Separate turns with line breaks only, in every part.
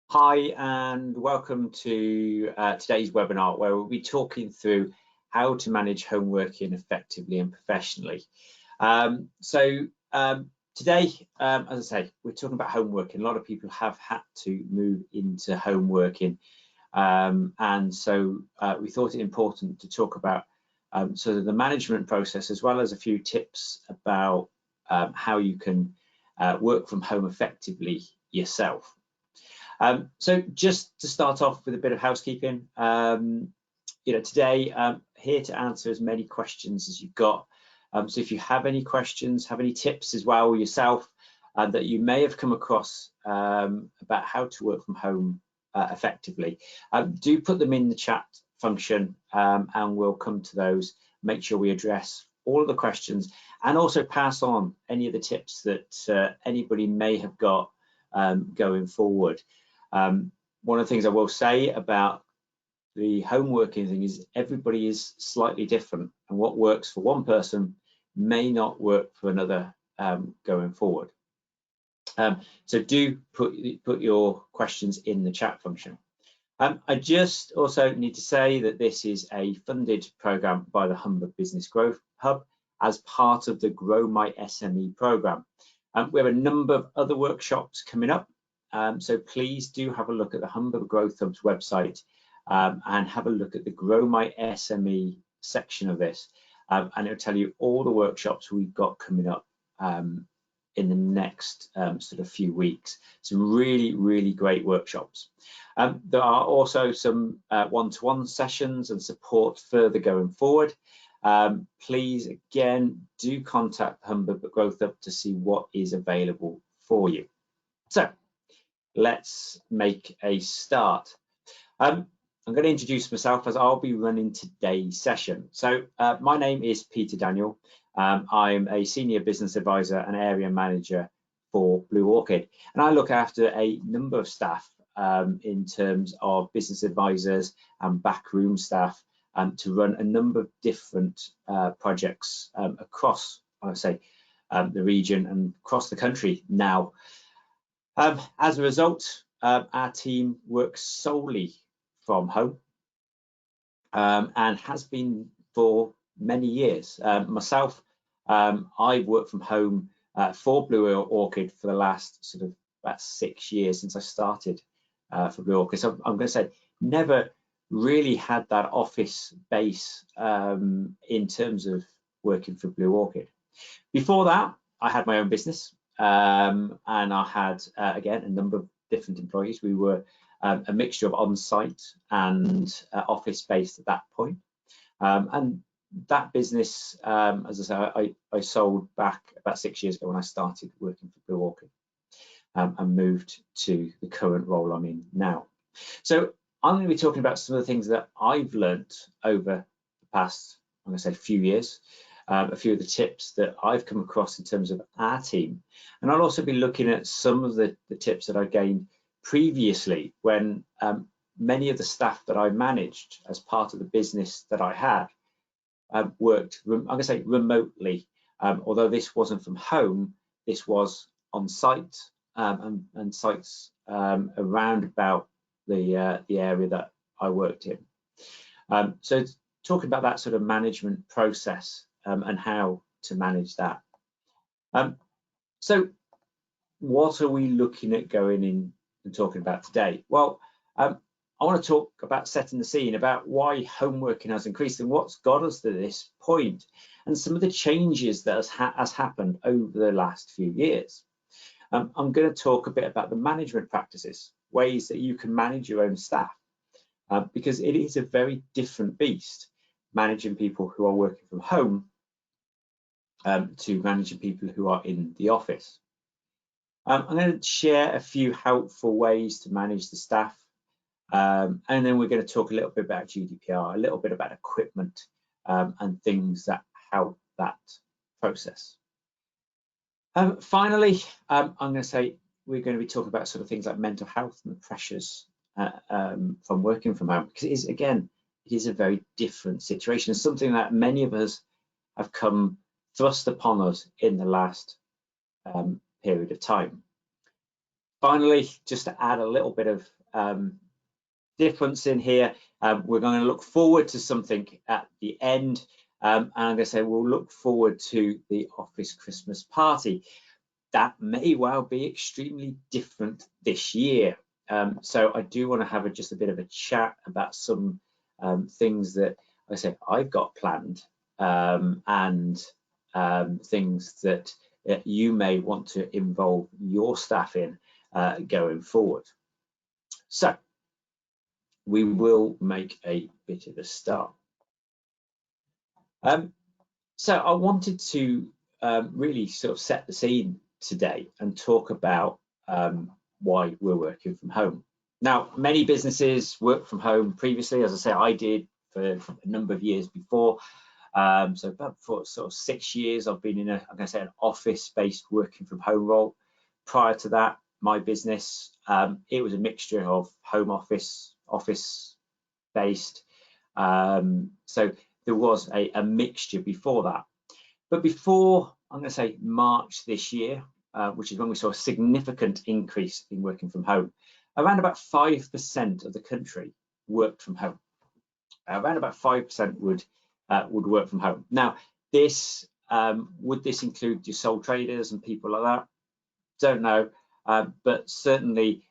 Hi and welcome to today's webinar where we'll be talking through how to manage home working effectively and professionally. Today, as I say, we're talking about home working. A lot of people have had to move into home working, and so we thought it important to talk about sort of the management process, as well as a few tips about how you can work from home effectively yourself. So just to start off with a bit of housekeeping, today I'm here to answer as many questions as you've got. So if you have any questions, have any tips as well yourself that you may have come across about how to work from home effectively, do put them in the chat function and we'll come to those, make sure we address all of the questions and also pass on any of the tips that anybody may have got going forward. One of the things I will say about the home working thing is everybody is slightly different, and what works for one person may not work for another going forward. So do put your questions in the chat function. I just also need to say that this is a funded program by the Humber Business Growth Hub as part of the Grow My SME program. We have a number of other workshops coming up. So please do have a look at the Humber Growth Hub's website and have a look at the Grow My SME section of this, and it'll tell you all the workshops we've got coming up in the next sort of few weeks. Some really great workshops. There are also some one-to-one sessions and support further going forward. Please again do contact Humber Growth Hub to see what is available for you. So let's make a start. I'm going to introduce myself as I'll be running today's session. So my name is Peter Daniel. I'm a senior business advisor and area manager for Blue Orchid, and I look after a number of staff in terms of business advisors and backroom staff to run a number of different projects across, I would say, the region and across the country now. As a result, our team works solely from home and has been for many years. Myself, I've worked from home for Blue Orchid for the last sort of about 6 years since I started for Blue Orchid. So I'm going to say never really had that office base in terms of working for Blue Orchid. Before that, I had my own business. And I had, again, a number of different employees. We were a mixture of on-site and office-based at that point. And that business, as I say, I sold back about 6 years ago when I started working for Blue Orchid and moved to the current role I'm in now. So I'm going to be talking about some of the things that I've learned over the past, I'm going to say, few years. A few of the tips that I've come across in terms of our team. And I'll also be looking at some of the tips that I gained previously when many of the staff that I managed as part of the business that I had worked, I'm going to say remotely, although this wasn't from home, this was on site and sites around about the area that I worked in. So talking about that sort of management process and how to manage that. So what are we looking at going in and talking about today? Well, I want to talk about setting the scene, about why home working has increased and what's got us to this point, and some of the changes that has happened over the last few years. I'm going to talk a bit about the management practices, ways that you can manage your own staff, because it is a very different beast, managing people who are working from home to managing people who are in the office. I'm going to share a few helpful ways to manage the staff, and then we're going to talk a little bit about GDPR, a little bit about equipment and things that help that process. Finally, I'm going to say we're going to be talking about sort of things like mental health and the pressures from working from home, because it is, again, it is a very different situation. It's something that many of us have come thrust upon us in the last period of time. Finally, just to add a little bit of difference in here. We're going to look forward to something at the end, and I'm going to say we'll look forward to the office Christmas party. That may well be extremely different this year. So I do want to have just a bit of a chat about some things that I've got planned, and things that you may want to involve your staff in going forward. So we will make a bit of a start. So I wanted to really sort of set the scene today and talk about why we're working from home. Now, many businesses work from home previously. As I say, I did for a number of years before. So about for sort of 6 years, I've been in I'm going to say an office-based working from home role. Prior to that, my business, it was a mixture of home office, office-based. So there was a mixture before that. But before, I'm going to say March this year, which is when we saw a significant increase in working from home, around about 5% of the country worked from home. Around about 5% would work from home. Now, this would this include your sole traders and people like that? Don't know, but certainly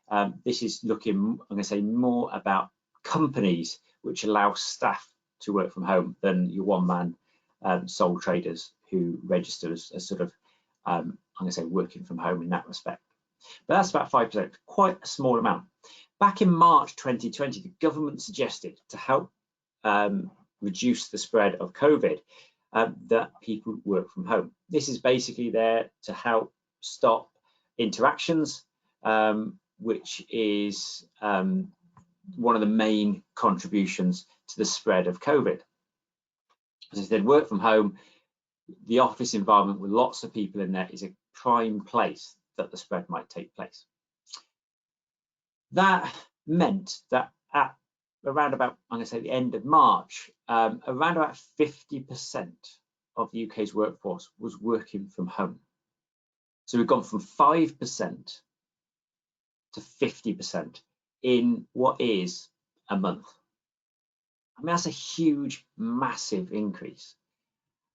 this is looking, I'm going to say, more about companies which allow staff to work from home than your one-man sole traders who register as sort of, I'm going to say, working from home in that respect. But that's about 5%, quite a small amount. Back in March 2020, the government suggested to help reduce the spread of COVID that people work from home. This is basically there to help stop interactions, which is one of the main contributions to the spread of COVID. As I said, work from home, the office environment with lots of people in there is a prime place that the spread might take place. That meant that at around about, I'm going to say, the end of March, around about 50% of the UK's workforce was working from home. So we've gone from 5% to 50% in what is a month. I mean, that's a huge, massive increase.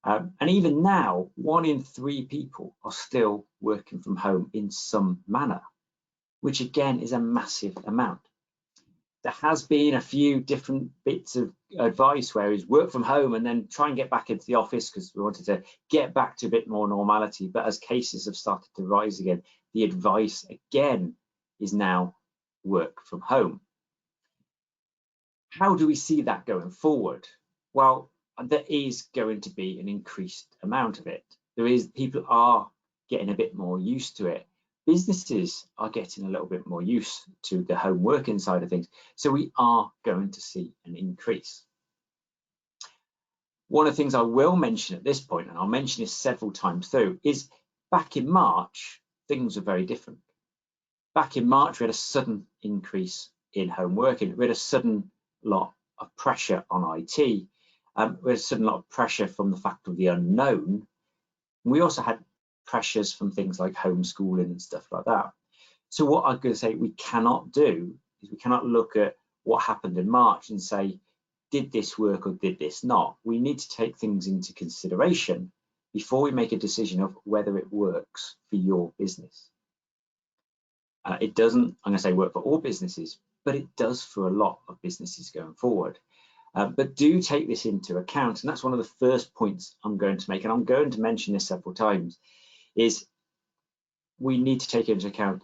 And even now, 1 in 3 people are still working from home in some manner, which again is a massive amount. There has been a few different bits of advice where is work from home and then try and get back into the office because we wanted to get back to a bit more normality. But as cases have started to rise again, the advice again is now work from home. How do we see that going forward? Well, there is going to be an increased amount of it. People are getting a bit more used to it. Businesses are getting a little bit more used to the home working side of things. So we are going to see an increase. One of the things I will mention at this point, and I'll mention this several times through, is back in March, things were very different. Back in March, we had a sudden increase in home working. We had a sudden lot of pressure on IT. We had a sudden lot of pressure from the fact of the unknown. We also had pressures from things like homeschooling and stuff like that. So what I'm going to say we cannot do is we cannot look at what happened in March and say, did this work or did this not? We need to take things into consideration before we make a decision of whether it works for your business. It doesn't, I'm going to say, work for all businesses, but it does for a lot of businesses going forward. But do take this into account, and that's one of the first points I'm going to make, and I'm going to mention this several times, is we need to take into account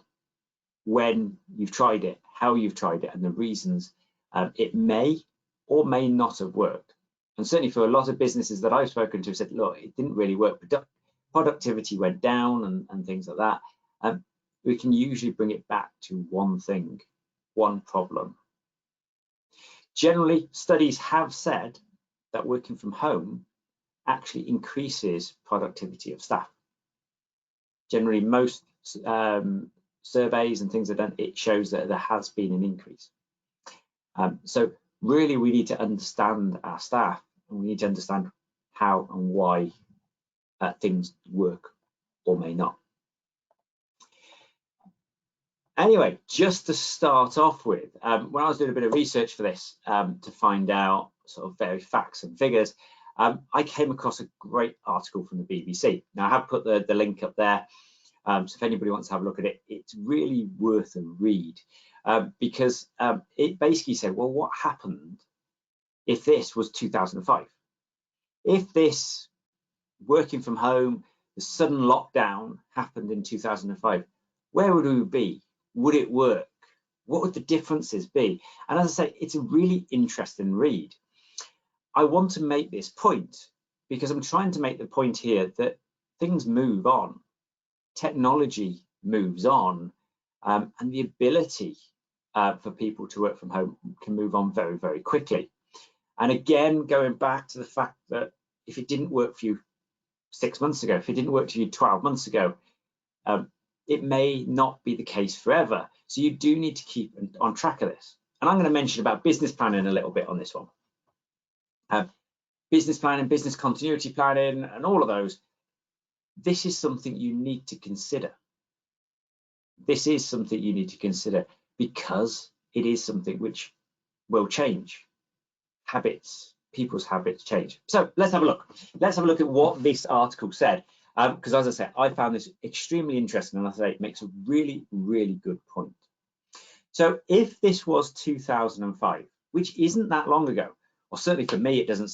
when you've tried it, how you've tried it, and the reasons it may or may not have worked. And certainly for a lot of businesses that I've spoken to have said, look, it didn't really work, productivity went down and things like that. We can usually bring it back to one thing, one problem. Generally, studies have said that working from home actually increases productivity of staff. Generally, most surveys and things are done, it shows that there has been an increase. So really, we need to understand our staff, and we need to understand how and why things work or may not. Anyway, just to start off with, when I was doing a bit of research for this to find out sort of various facts and figures, I came across a great article from the BBC. Now, I have put the link up there, so if anybody wants to have a look at it, it's really worth a read, because it basically said, well, what happened if this was 2005? If this working from home, the sudden lockdown happened in 2005, where would we be? Would it work? What would the differences be? And as I say, it's a really interesting read. I want to make this point because I'm trying to make the point here that things move on, technology moves on, and the ability for people to work from home can move on very, very quickly. And again, going back to the fact that if it didn't work for you 6 months ago, if it didn't work for you 12 months ago, it may not be the case forever. So you do need to keep on track of this. And I'm going to mention about business planning a little bit on this one. Business planning, business continuity planning, and all of those. This is something you need to consider. This is something you need to consider because it is something which will change. Habits, people's habits change. So let's have a look. Let's have a look at what this article said. Because as I said, I found this extremely interesting, and I say it makes a really, really good point. So if this was 2005, which isn't that long ago, or certainly for me, it doesn't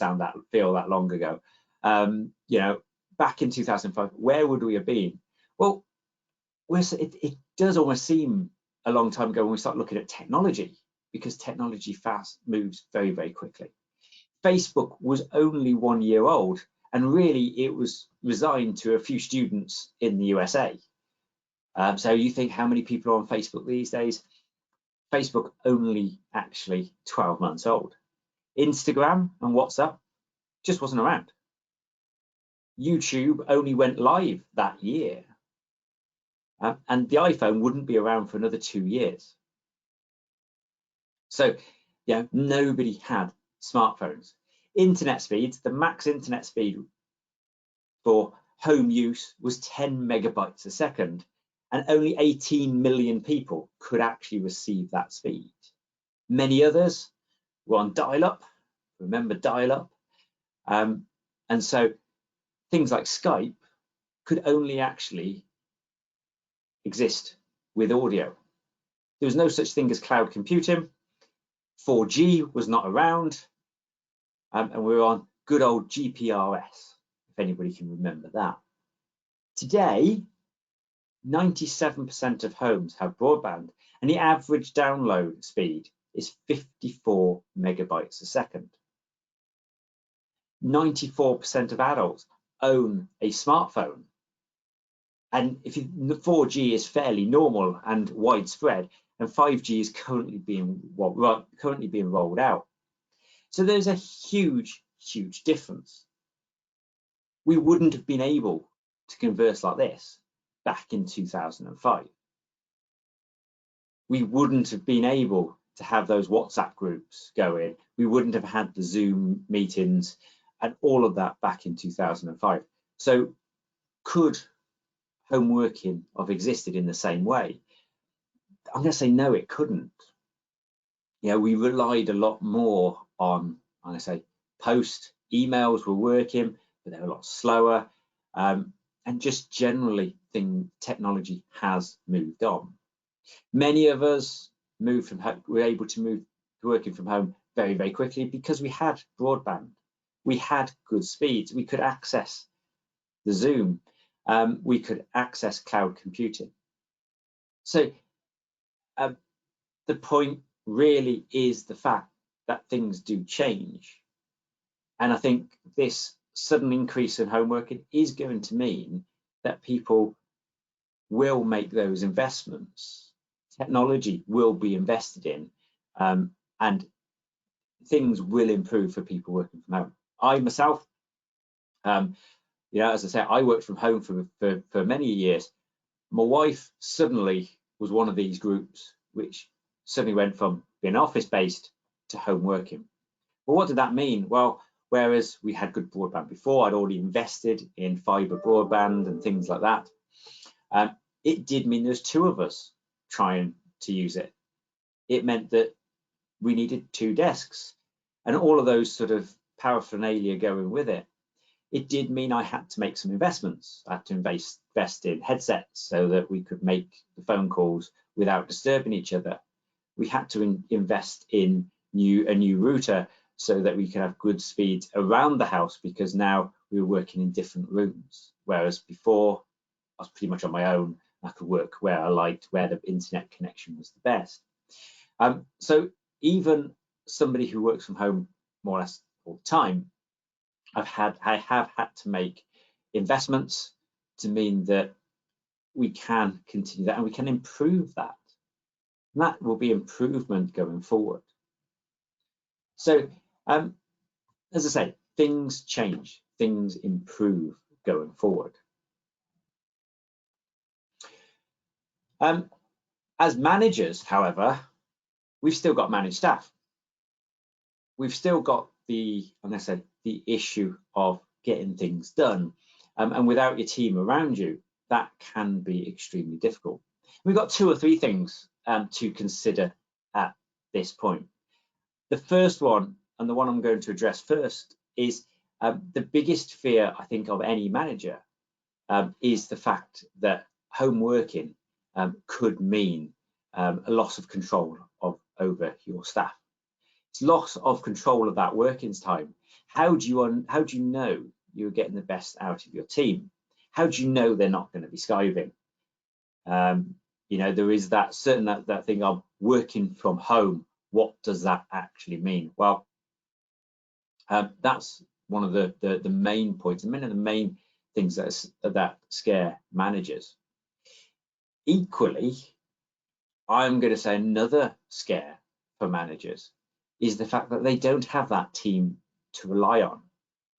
feel that long ago. You know, back in 2005, where would we have been? Well, it does almost seem a long time ago when we start looking at technology, because technology moves very, very quickly. Facebook was only 1 year old, and really it was resigned to a few students in the USA. So you think how many people are on Facebook these days? Facebook only actually 12 months old. Instagram and WhatsApp just wasn't around. YouTube only went live that year. And the iPhone wouldn't be around for another 2 years. So, yeah, nobody had smartphones. Internet speeds, the max internet speed for home use was 10 megabytes a second, and only 18 million people could actually receive that speed. Many others were on dial-up, remember dial-up? And so things like Skype could only actually exist with audio. There was no such thing as cloud computing. 4G was not around, and we were on good old GPRS, if anybody can remember that. Today, 97% of homes have broadband, and the average download speed is 54 megabytes a second. 94% of adults own a smartphone. And if 4G is fairly normal and widespread, and 5G is currently being rolled out. So there's a huge, huge difference. We wouldn't have been able to converse like this back in 2005. We wouldn't have been able to have those WhatsApp groups going. We wouldn't have had the Zoom meetings and all of that back in 2005. So could home working have existed in the same way? I'm going to say no, it couldn't. You know, we relied a lot more on, I'm going to say, post emails were working, but they're a lot slower. And just generally, technology has moved on. Many of us were able to move to working from home very, very quickly because we had broadband. We had good speeds. We could access the Zoom. We could access cloud computing. So the point really is the fact that things do change. And I think this sudden increase in home working is going to mean that people will make those investments. Technology will be invested in, and things will improve for people working from home. I myself, you know, as I say, I worked from home for many years. My wife suddenly was one of these groups which suddenly went from being office-based to home working. Well, what did that mean? Well, whereas we had good broadband before, I'd already invested in fibre broadband and things like that. It did mean there's two of us trying to use it. It meant that we needed 2 desks and all of those sort of paraphernalia going with it. It did mean I had to make some investments. I had to invest in headsets so that we could make the phone calls without disturbing each other. We had to invest in a new router so that we could have good speed around the house, because now we were working in different rooms, whereas before I was pretty much on my own. I could work where I liked, where the internet connection was the best. So even somebody who works from home more or less all the time, I have had to make investments to mean that we can continue that and we can improve that. And that will be improvement going forward. So as I say, things change, things improve going forward. As managers, however, we've still got managed staff. We've still got the issue of getting things done. And without your team around you, that can be extremely difficult. We've got 2 or 3 things to consider at this point. The first one, and the one I'm going to address first, is the biggest fear, I think, of any manager is the fact that home working could mean a loss of control over your staff. It's loss of control of that working time. How do you know you're getting the best out of your team? How do you know they're not going to be skiving? You know, there is that thing of working from home. What does that actually mean? Well, that's one of the main points, and many of the main things that scare managers. Equally, I'm going to say another scare for managers is the fact that they don't have that team to rely on.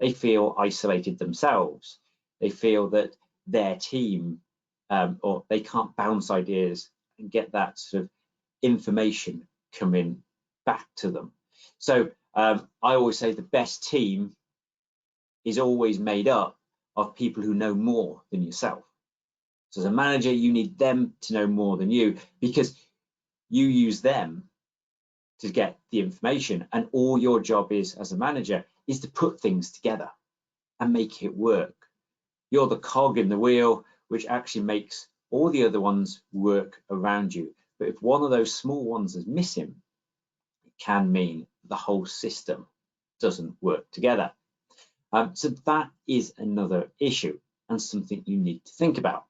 They feel isolated themselves. They feel that their team, or they can't bounce ideas and get that sort of information coming back to them. So I always say the best team is always made up of people who know more than yourself. So as a manager, you need them to know more than you, because you use them to get the information, and all your job is as a manager is to put things together and make it work. You're the cog in the wheel, which actually makes all the other ones work around you. But if one of those small ones is missing, it can mean the whole system doesn't work together. So that is another issue and something you need to think about.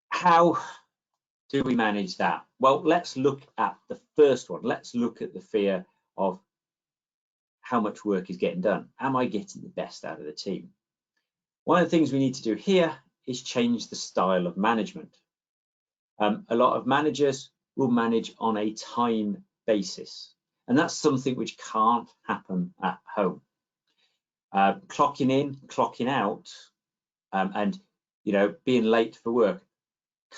How do we manage that? Well, let's look at the first one. Let's look at the fear of how much work is getting done. Am I getting the best out of the team? One of the things we need to do here is change the style of management. A lot of managers will manage on a time basis, and that's something which can't happen at home. Clocking in, clocking out, and being late for work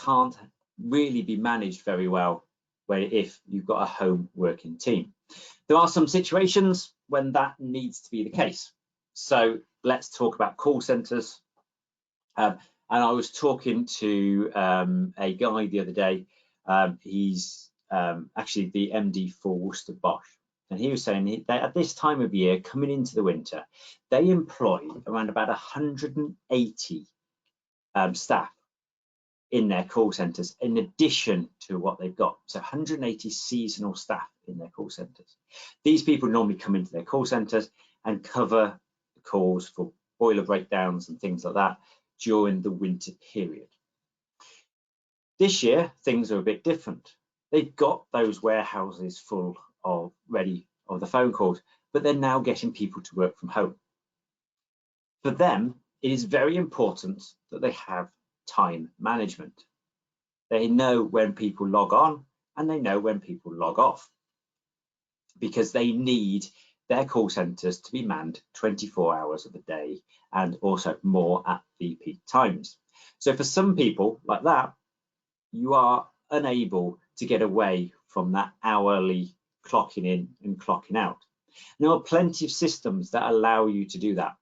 can't really be managed very well if you've got a home working team. There are some situations when that needs to be the case. So let's talk about call centres. And I was talking to a guy the other day. He's actually the MD for Worcester Bosch. And he was saying that at this time of year, coming into the winter, they employ around about 180 staff in their call centres, in addition to what they've got. So 180 seasonal staff in their call centres. These people normally come into their call centres and cover the calls for boiler breakdowns and things like that during the winter period. This year, things are a bit different. They've got those warehouses full of the phone calls, but they're now getting people to work from home. For them, it is very important that they have time management. They know when people log on and they know when people log off, because they need their call centres to be manned 24 hours of the day and also more at the peak times. So for some people like that, you are unable to get away from that hourly clocking in and clocking out. There are plenty of systems that allow you to do that.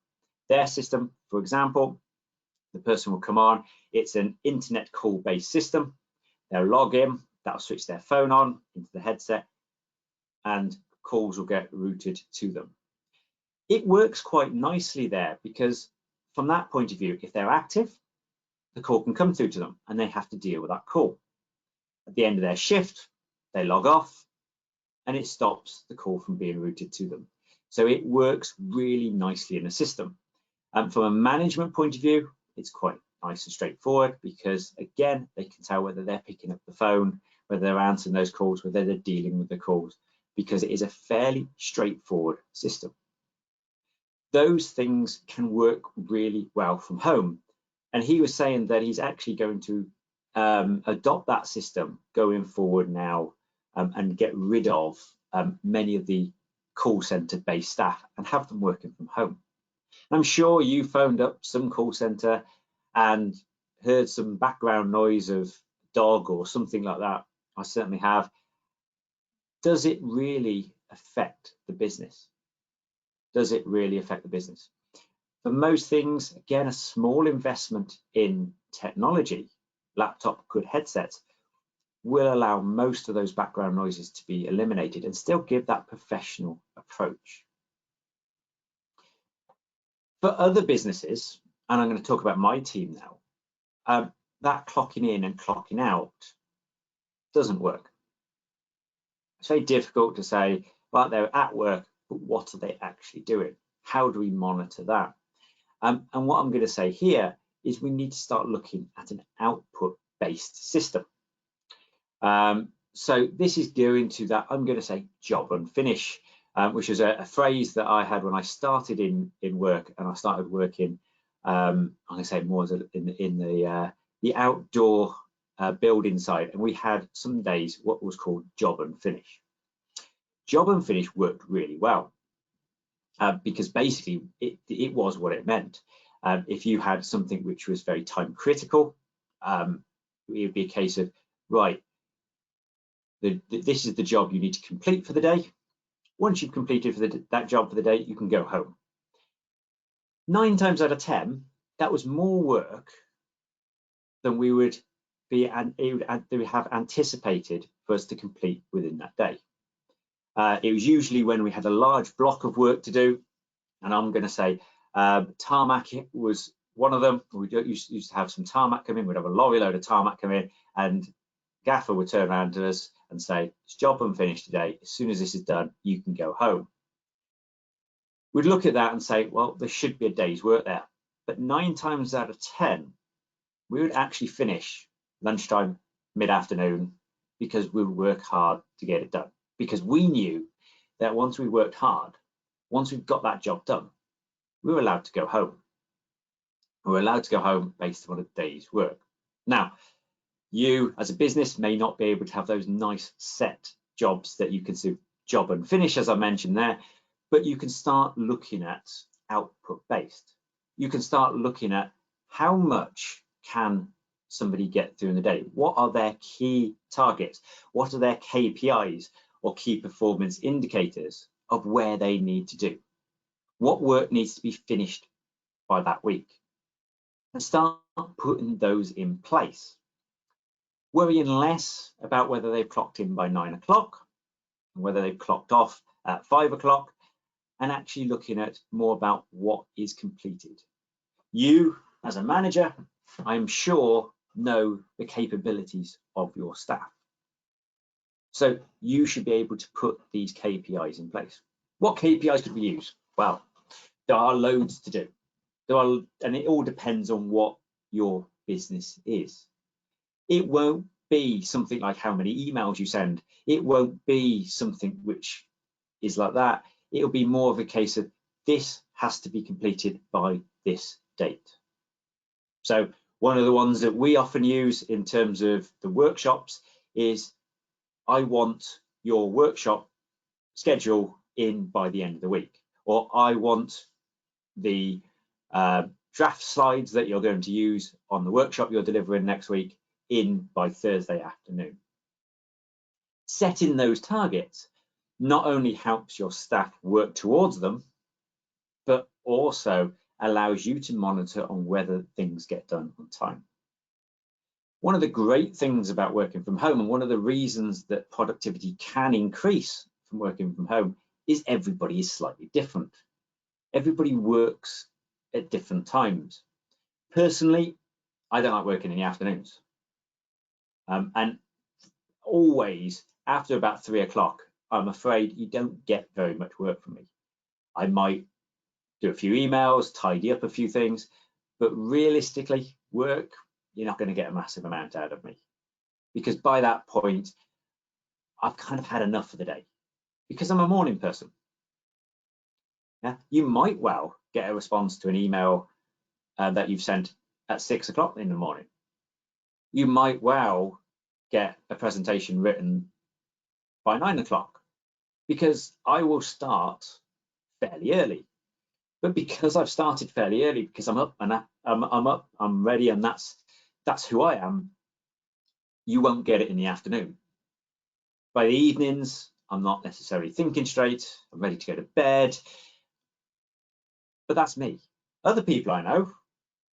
Their system, for example, the person will come on. It's an internet call based system. They'll log in, that'll switch their phone on into the headset, and calls will get routed to them. It works quite nicely there because from that point of view, if they're active, the call can come through to them and they have to deal with that call. At the end of their shift, they log off and it stops the call from being routed to them. So it works really nicely in the system. From a management point of view, it's quite nice and straightforward because, again, they can tell whether they're picking up the phone, whether they're answering those calls, whether they're dealing with the calls, because it is a fairly straightforward system. Those things can work really well from home. And he was saying that he's actually going to adopt that system going forward now and get rid of many of the call centre based staff and have them working from home. I'm sure you phoned up some call centre and heard some background noise of dog or something like that. I certainly have. Does it really affect the business? Does it really affect the business? For most things, again, a small investment in technology, laptop, good headsets, will allow most of those background noises to be eliminated and still give that professional approach. For other businesses, and I'm going to talk about my team now, that clocking in and clocking out doesn't work. It's very difficult to say, well, they're at work, but what are they actually doing? How do we monitor that? And what I'm going to say here is we need to start looking at an output-based system. So this is going to that, I'm going to say, job and finish, which is a phrase that I had when I started in work, and I started working, I'm going to say more in the outdoor building side, and we had some days what was called job and finish. Job and finish worked really well because basically it was what it meant. If you had something which was very time critical, it would be a case of, right, this is the job you need to complete for the day. Once you've completed that job for the day, you can go home. 9 times out of 10, that was more work than we would have anticipated for us to complete within that day. It was usually when we had a large block of work to do, and I'm going to say tarmac was one of them. We used to have some tarmac come in. We'd have a lorry load of tarmac come in, and gaffer would turn around to us and say, it's job unfinished today. As soon as this is done, you can go home. We'd look at that and say, well, there should be a day's work there. But 9 times out of 10, we would actually finish lunchtime, mid-afternoon, because we would work hard to get it done. Because we knew that once we worked hard, once we've got that job done, we were allowed to go home. We were allowed to go home based on a day's work. Now, you as a business may not be able to have those nice set jobs that you can do job and finish, as I mentioned there, but you can start looking at output based. You can start looking at how much can somebody get through in the day? What are their key targets? What are their KPIs or key performance indicators of where they need to do? What work needs to be finished by that week? And start putting those in place. Worrying less about whether they've clocked in by 9 o'clock and whether they've clocked off at 5 o'clock, and actually looking at more about what is completed. You, as a manager, I'm sure, know the capabilities of your staff. So you should be able to put these KPIs in place. What KPIs could we use? Well, there are loads to do. And it all depends on what your business is. It won't be something like how many emails you send. It won't be something which is like that. It'll be more of a case of this has to be completed by this date. So one of the ones that we often use in terms of the workshops is, I want your workshop schedule in by the end of the week, or I want the draft slides that you're going to use on the workshop you're delivering next week in by Thursday afternoon. Setting those targets not only helps your staff work towards them, but also allows you to monitor on whether things get done on time. One of the great things about working from home, and one of the reasons that productivity can increase from working from home, is everybody is slightly different. Everybody works at different times. Personally, I don't like working in the afternoons. And always after about 3 o'clock, I'm afraid you don't get very much work from me. I might do a few emails, tidy up a few things, but realistically, work, you're not going to get a massive amount out of me, because by that point, I've kind of had enough for the day, because I'm a morning person. Yeah, you might well get a response to an email that you've sent at 6 o'clock in the morning. You might well get a presentation written by 9 o'clock, because I will start fairly early. But because I've started fairly early, because I'm up and I'm ready, and that's who I am, you won't get it in the afternoon. By the evenings, I'm not necessarily thinking straight, I'm ready to go to bed, but that's me. Other people I know,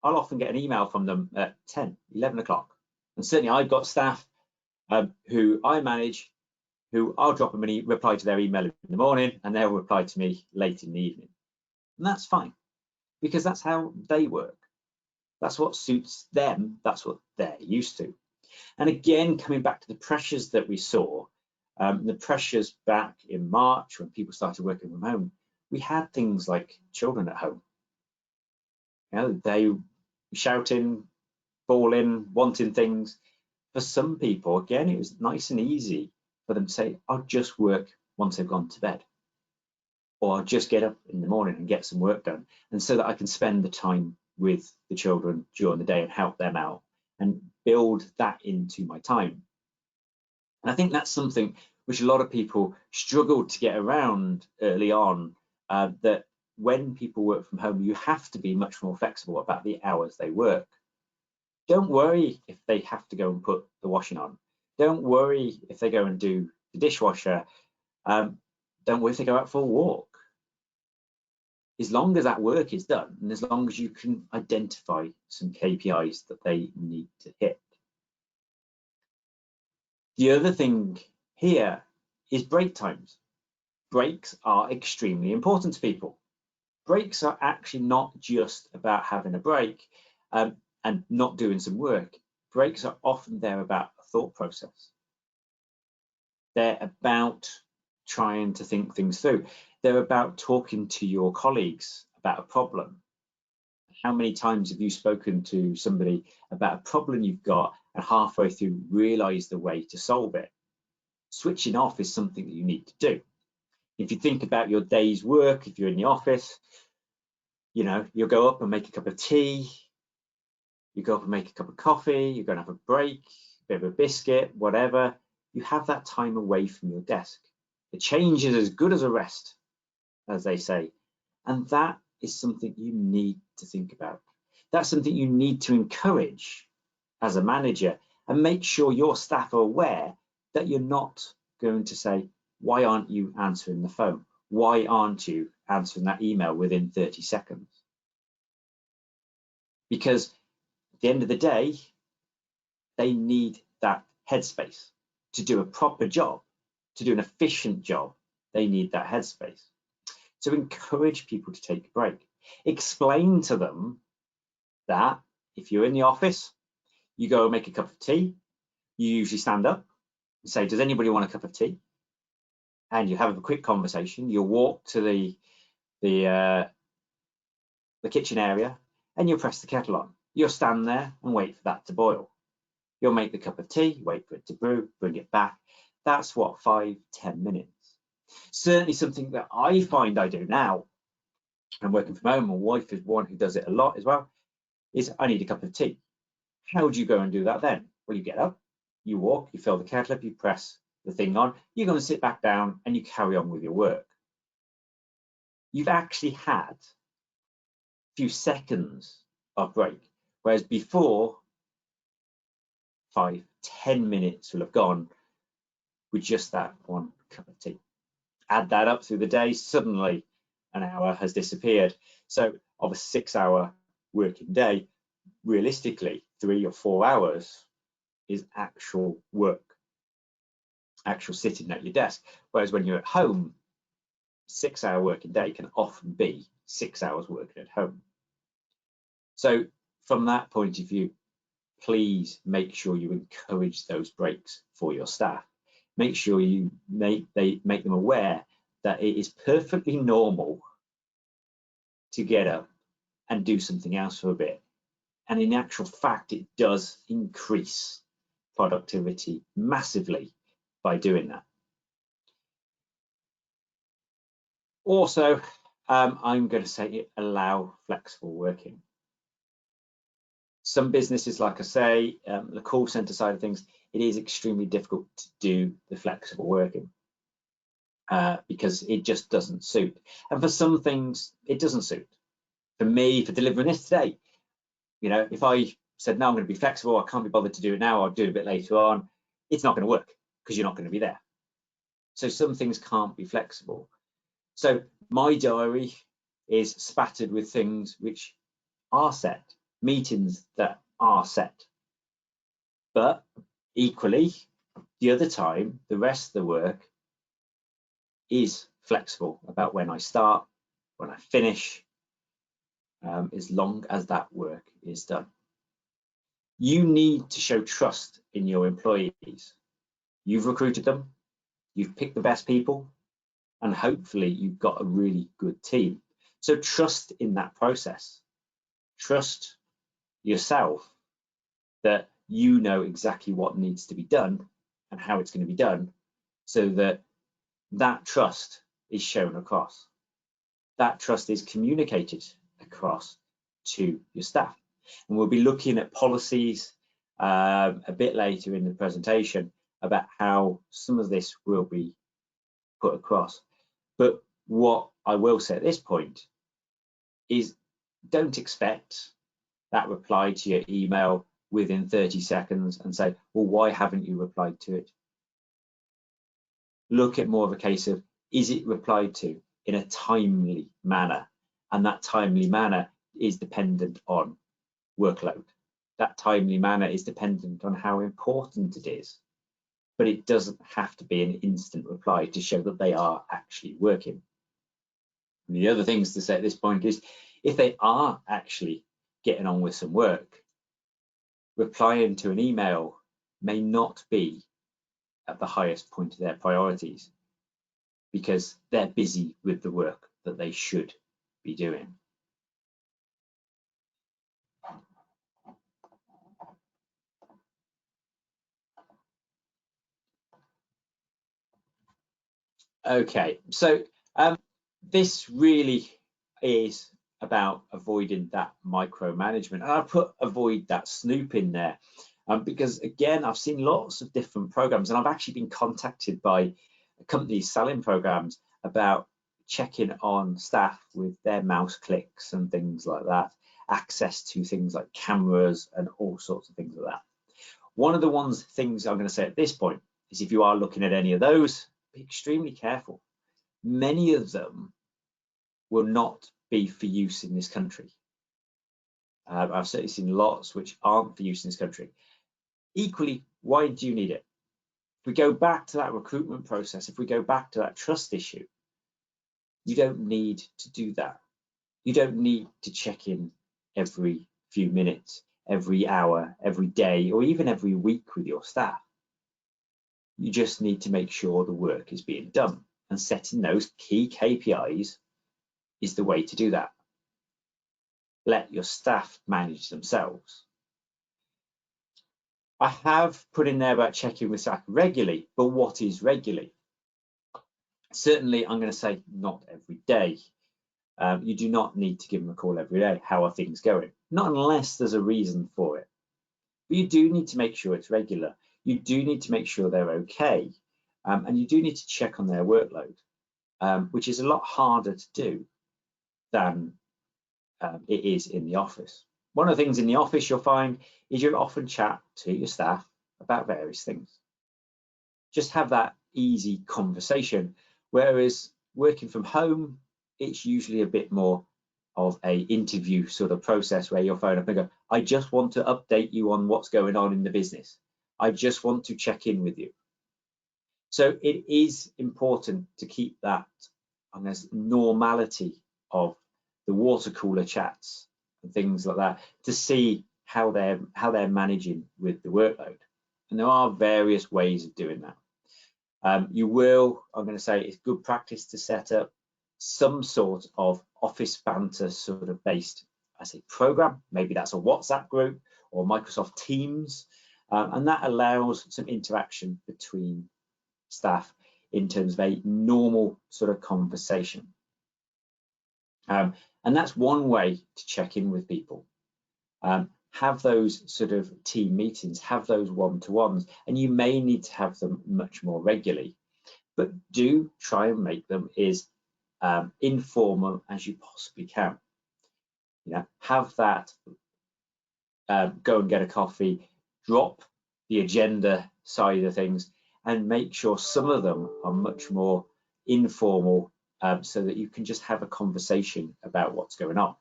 I'll often get an email from them at 10, 11 o'clock. And certainly I've got staff who I manage, who I'll drop them a reply to their email in the morning, and they'll reply to me late in the evening. And that's fine, because that's how they work. That's what suits them. That's what they're used to. And again, coming back to the pressures that we saw, the pressures back in March when people started working from home, we had things like children at home. You know, they were shouting, bawling, wanting things. For some people, again, it was nice and easy for them to say, I'll just work once they've gone to bed, or I'll just get up in the morning and get some work done, and so that I can spend the time with the children during the day and help them out and build that into my time. And I think that's something which a lot of people struggled to get around early on, that when people work from home, you have to be much more flexible about the hours they work. Don't worry if they have to go and put the washing on. Don't worry if they go and do the dishwasher. Don't worry if they go out for a walk. As long as that work is done, and as long as you can identify some KPIs that they need to hit. The other thing here is break times. Breaks are extremely important to people. Breaks are actually not just about having a break and not doing some work. Breaks are often there about a thought process. They're about trying to think things through. They're about talking to your colleagues about a problem. How many times have you spoken to somebody about a problem you've got and halfway through realize the way to solve it? Switching off is something that you need to do. If you think about your day's work, if you're in the office, you know, you'll go up and make a cup of tea, you go up and make a cup of coffee, you're going to have a break, a bit of a biscuit, whatever. You have that time away from your desk. The change is as good as a rest, as they say. And that is something you need to think about. That's something you need to encourage as a manager, and make sure your staff are aware that you're not going to say, why aren't you answering the phone? Why aren't you answering that email within 30 seconds? Because at the end of the day, they need that headspace to do a proper job, to do an efficient job. They need that headspace. So encourage people to take a break. Explain to them that if you're in the office, you go and make a cup of tea, you usually stand up and say, does anybody want a cup of tea? And you have a quick conversation. You'll walk to the kitchen area and you'll press the kettle on. You'll stand there and wait for that to boil. You'll make the cup of tea, wait for it to brew, bring it back. That's what, 5-10 minutes. Certainly something that I find I do now. I'm working from home. My wife is one who does it a lot as well, is I need a cup of tea. How do you go and do that then? Well, you get up, you walk, you fill the kettle up, you press the thing on, you go and sit back down and you carry on with your work. You've actually had a few seconds of break, whereas before 5-10 minutes will have gone with just that one cup of tea. Add that up through the day, suddenly an hour has disappeared. So of a 6-hour working day, realistically 3 or 4 hours is actual work, actual sitting at your desk. Whereas when you're at home, 6-hour working day can often be 6 hours working at home. So from that point of view, please make sure you encourage those breaks for your staff. Make sure you make them aware that it is perfectly normal to get up and do something else for a bit. And in actual fact, it does increase productivity massively by doing that. Also, I'm going to say allow flexible working. Some businesses, like I say, the call center side of things, it is extremely difficult to do the flexible working because it just doesn't suit. And for some things, it doesn't suit. For me, for delivering this today, you know, if I said, no, I'm going to be flexible, I can't be bothered to do it now, I'll do it a bit later on, it's not going to work because you're not going to be there. So some things can't be flexible. So my diary is spattered with things which are set, meetings that are set. But equally, the other time, the rest of the work is flexible about when I start, when I finish, as long as that work is done. You need to show trust in your employees. You've recruited them, you've picked the best people, and hopefully you've got a really good team. So trust in that process. Trust yourself that you know exactly what needs to be done and how it's going to be done, so that that trust is shown across. That trust is communicated across to your staff. And we'll be looking at policies a bit later in the presentation about how some of this will be put across. But what I will say at this point is, don't expect that reply to your email within 30 seconds and say, well, why haven't you replied to it? Look at more of a case of, is it replied to in a timely manner? And that timely manner is dependent on workload. That timely manner is dependent on how important it is. But it doesn't have to be an instant reply to show that they are actually working. And the other things to say at this point is, if they are actually getting on with some work, replying to an email may not be at the highest point of their priorities because they're busy with the work that they should be doing. Okay, so this really is about avoiding that micromanagement, and I put avoid that snoop in there because, again, I've seen lots of different programs, and I've actually been contacted by companies selling programs about checking on staff with their mouse clicks and things like that, access to things like cameras and all sorts of things like that. One of the things I'm going to say at this point is, if you are looking at any of those, be extremely careful. Many of them will not be for use in this country. I've certainly seen lots which aren't for use in this country. Equally, why do you need it? If we go back to that recruitment process, if we go back to that trust issue, you don't need to do that. You don't need to check in every few minutes, every hour, every day, or even every week with your staff. You just need to make sure the work is being done, and setting those key KPIs is the way to do that. Let your staff manage themselves. I have put in there about checking with staff regularly, but what is regularly? Certainly, I'm going to say not every day. You do not need to give them a call every day. How are things going? Not unless there's a reason for it. But you do need to make sure it's regular. You do need to make sure they're okay. And you do need to check on their workload, which is a lot harder to do than it is in the office. One of the things in the office you'll find is you'll often chat to your staff about various things. Just have that easy conversation, whereas working from home, it's usually a bit more of a interview sort of process where you'll phone up and go, I just want to update you on what's going on in the business. I just want to check in with you. So it is important to keep that, I guess, normality of the water cooler chats and things like that, to see how they're managing with the workload. And there are various ways of doing that. You will, I'm going to say, it's good practice to set up some sort of office banter sort of based, I say, program. Maybe that's a WhatsApp group or Microsoft Teams, and that allows some interaction between staff in terms of a normal sort of conversation. And that's one way to check in with people. Have those sort of team meetings, have those one-to-ones, and you may need to have them much more regularly, but do try and make them as informal as you possibly can. You know, have that go and get a coffee, drop the agenda side of things, and make sure some of them are much more informal, so that you can just have a conversation about what's going on.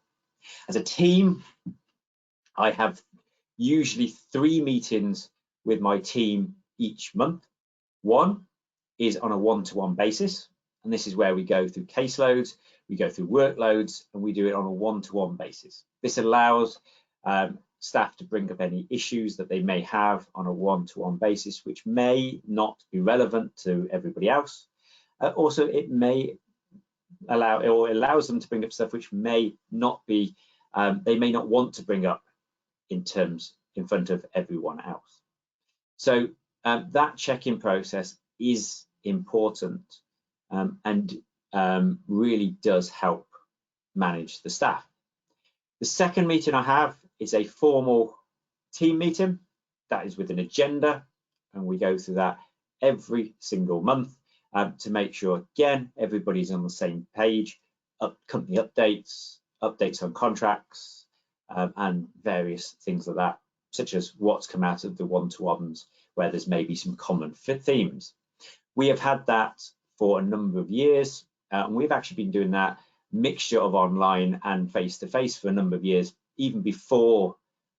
As a team, I have usually 3 meetings with my team each month. One is on a one-to-one basis, and this is where we go through caseloads, we go through workloads, and we do it on a one-to-one basis. This allows staff to bring up any issues that they may have on a one-to-one basis, which may not be relevant to everybody else. Also, it may allow, or allows them to bring up stuff which may not be, they may not want to bring up in front of everyone else. So that check-in process is important, and really does help manage the staff. The second meeting I have is a formal team meeting. That is with an agenda, and we go through that every single month to make sure, again, everybody's on the same page, company updates, updates on contracts, and various things like that, such as what's come out of the one-to-ones where there's maybe some common themes. We have had that for a number of years, and we've actually been doing that mixture of online and face-to-face for a number of years, even before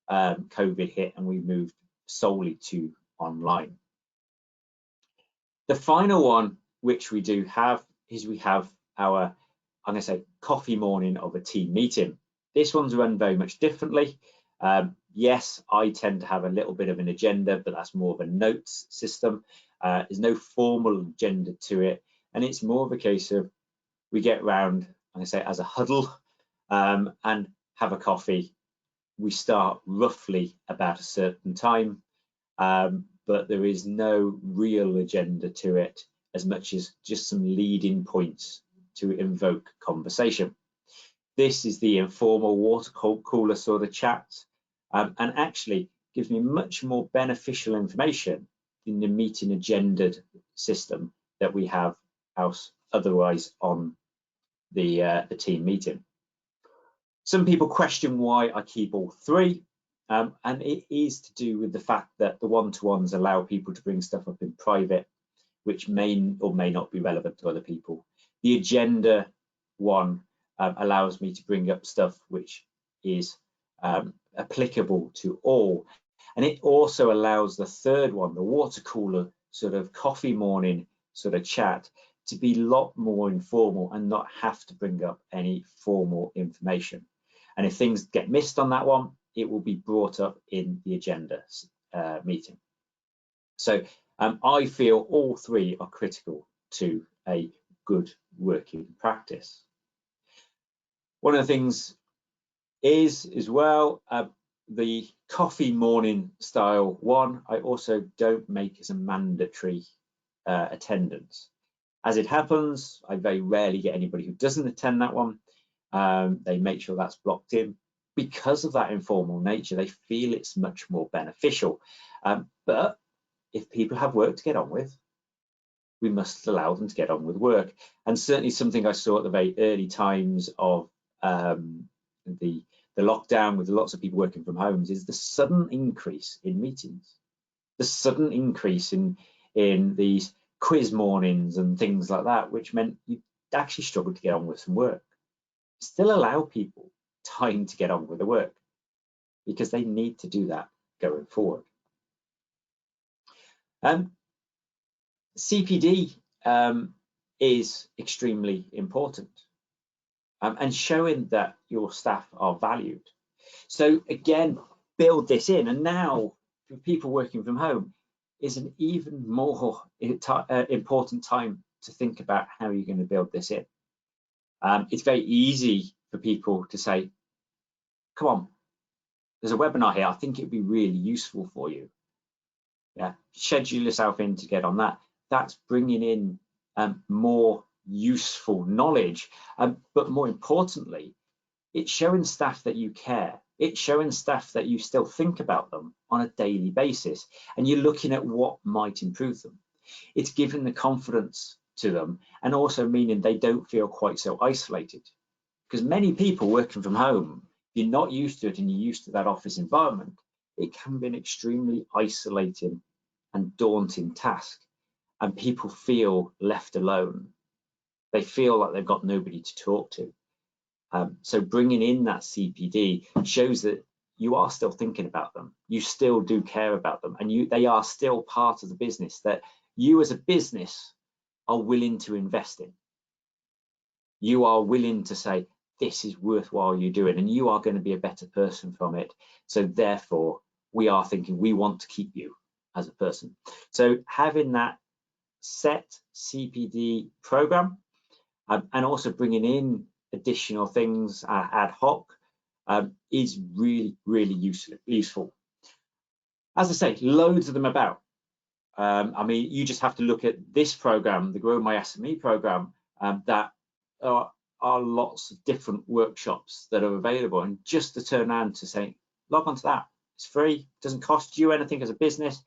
COVID hit and we moved solely to online. The final one which we do have is we have our, I'm going to say, coffee morning of a team meeting. This one's run very much differently. Yes, I tend to have a little bit of an agenda, but that's more of a notes system. There's no formal agenda to it, and it's more of a case of we get round, I'm going to say, as a huddle, and have a coffee. We start roughly about a certain time, but there is no real agenda to it, as much as just some leading points to invoke conversation. This is the informal water cooler sort of chat, and actually gives me much more beneficial information in the meeting agendaed system that we have otherwise on the team meeting. Some people question why I keep all 3, and it is to do with the fact that the one-to-ones allow people to bring stuff up in private, which may or may not be relevant to other people. The agenda one allows me to bring up stuff which is applicable to all, and it also allows the third one, the water cooler sort of coffee morning sort of chat, to be a lot more informal and not have to bring up any formal information. And if things get missed on that one, it will be brought up in the agenda meeting. So I feel all 3 are critical to a good working practice. One of the things is as well, the coffee morning style one, I also don't make as a mandatory attendance. As it happens, I very rarely get anybody who doesn't attend that one. They make sure that's blocked in. Because of that informal nature, they feel it's much more beneficial. But if people have work to get on with, we must allow them to get on with work. And certainly something I saw at the very early times of the lockdown, with lots of people working from homes, is the sudden increase in meetings, the sudden increase in these quiz mornings and things like that, which meant you actually struggled to get on with some work. still allow people time to get on with the work, because they need to do that going forward. CPD is extremely important, and showing that your staff are valued. So again, build this in, and now for people working from home is an even more important time to think about how you're going to build this in. It's very easy for people to say, come on, there's a webinar here, I think it'd be really useful for you. Yeah, schedule yourself in to get on that. That's bringing in more useful knowledge, but more importantly, it's showing staff that you care. It's showing staff that you still think about them on a daily basis, and you're looking at what might improve them. It's giving the confidence to them, and also meaning they don't feel quite so isolated. Because many people working from home, you're not used to it and you're used to that office environment, it can be an extremely isolating and daunting task, and people feel left alone. They feel like they've got nobody to talk to. So bringing in that CPD shows that you are still thinking about them, you still do care about them, and they are still part of the business that you as a business are willing to invest in. You are willing to say, this is worthwhile you doing, and you are going to be a better person from it. So therefore, we are thinking we want to keep you as a person. So having that set CPD program, and also bringing in additional things ad hoc, is really, really useful. As I say, loads of them about. I mean, you just have to look at this program, the Grow My SME program, that are lots of different workshops that are available, and just to turn around to say, log on to that. It's free, doesn't cost you anything as a business,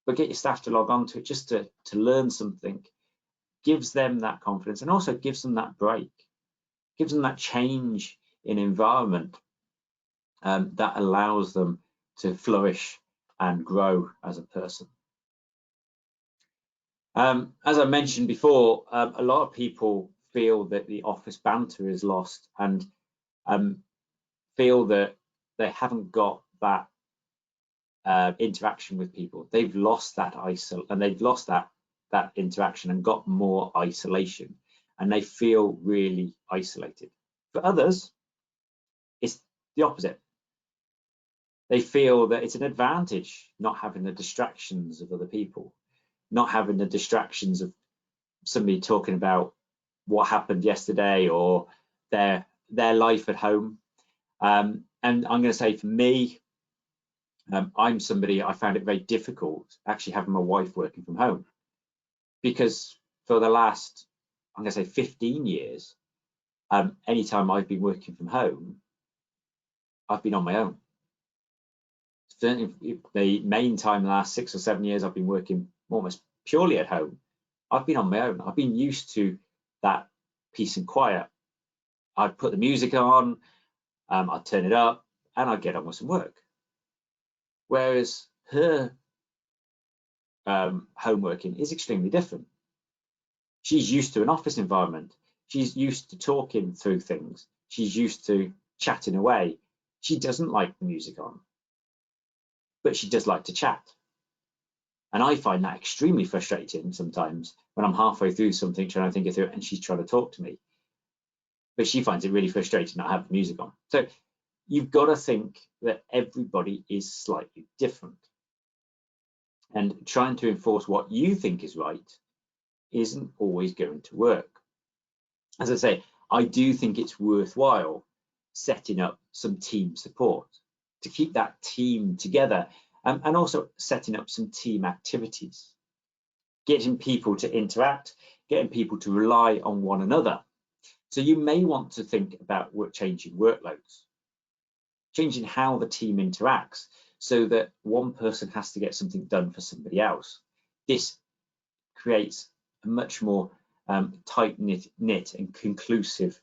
but get your staff to log on to it just to learn something, gives them that confidence, and also gives them that break, gives them that change in environment that allows them to flourish and grow as a person. As I mentioned before, a lot of people feel that the office banter is lost, and feel that they haven't got that interaction with people. They've lost that that interaction and got more isolation, and they feel really isolated. For others, it's the opposite. They feel that it's an advantage not having the distractions of other people, not having the distractions of somebody talking about what happened yesterday or their life at home. And I'm going to say, for me, I'm somebody, I found it very difficult actually having my wife working from home, because for the last, I'm going to say 15 years, anytime I've been working from home, I've been on my own. Certainly the main time, the last 6 or 7 years, I've been working almost purely at home. I've been on my own. I've been used to that peace and quiet. I'd put the music on, I'd turn it up, and I'd get on with some work. Whereas her home working is extremely different. She's used to an office environment. She's used to talking through things. She's used to chatting away. She doesn't like the music on, but she does like to chat. And I find that extremely frustrating sometimes when I'm halfway through something, trying to think it through, and she's trying to talk to me. But she finds it really frustrating not having the music on. So you've got to think that everybody is slightly different. And trying to enforce what you think is right isn't always going to work. As I say, I do think it's worthwhile setting up some team support to keep that team together, and also setting up some team activities, getting people to interact, getting people to rely on one another. So you may want to think about changing workloads, changing how the team interacts, so that one person has to get something done for somebody else. This creates a much more tight-knit and conclusive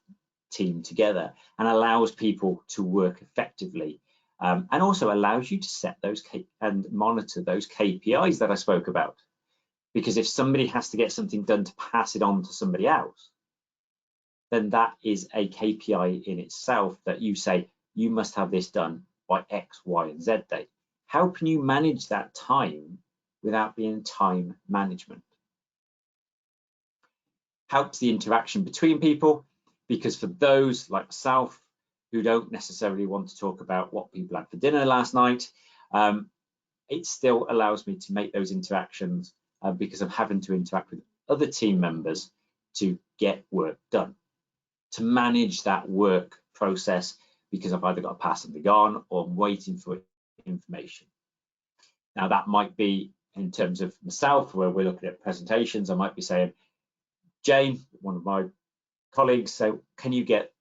team together, and allows people to work effectively, and also allows you to set those and monitor those KPIs that I spoke about. Because if somebody has to get something done to pass it on to somebody else, then that is a KPI in itself that you say, you must have this done by X, Y, and Z date. How can you manage that time without being time management? Helps the interaction between people, because for those like myself who don't necessarily want to talk about what people had for dinner last night, it still allows me to make those interactions because I'm having to interact with other team members to get work done, to manage that work process, because I've either got to pass something on or I'm waiting for information. Now that might be in terms of myself, where we're looking at presentations, I might be saying, Jane, one of my colleagues, so can you get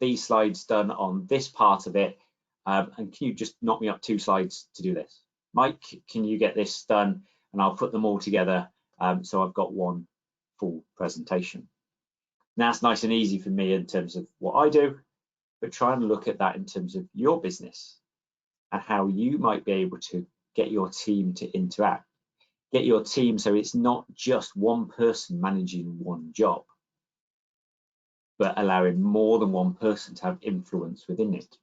these slides done on this part of it, and can you just knock me up 2 slides to do this? Mike, can you get this done, and I'll put them all together so I've got one full presentation. Now it's nice and easy for me in terms of what I do, but try and look at that in terms of your business and how you might be able to get your team to interact. Get your team so it's not just one person managing one job, but allowing more than one person to have influence within it.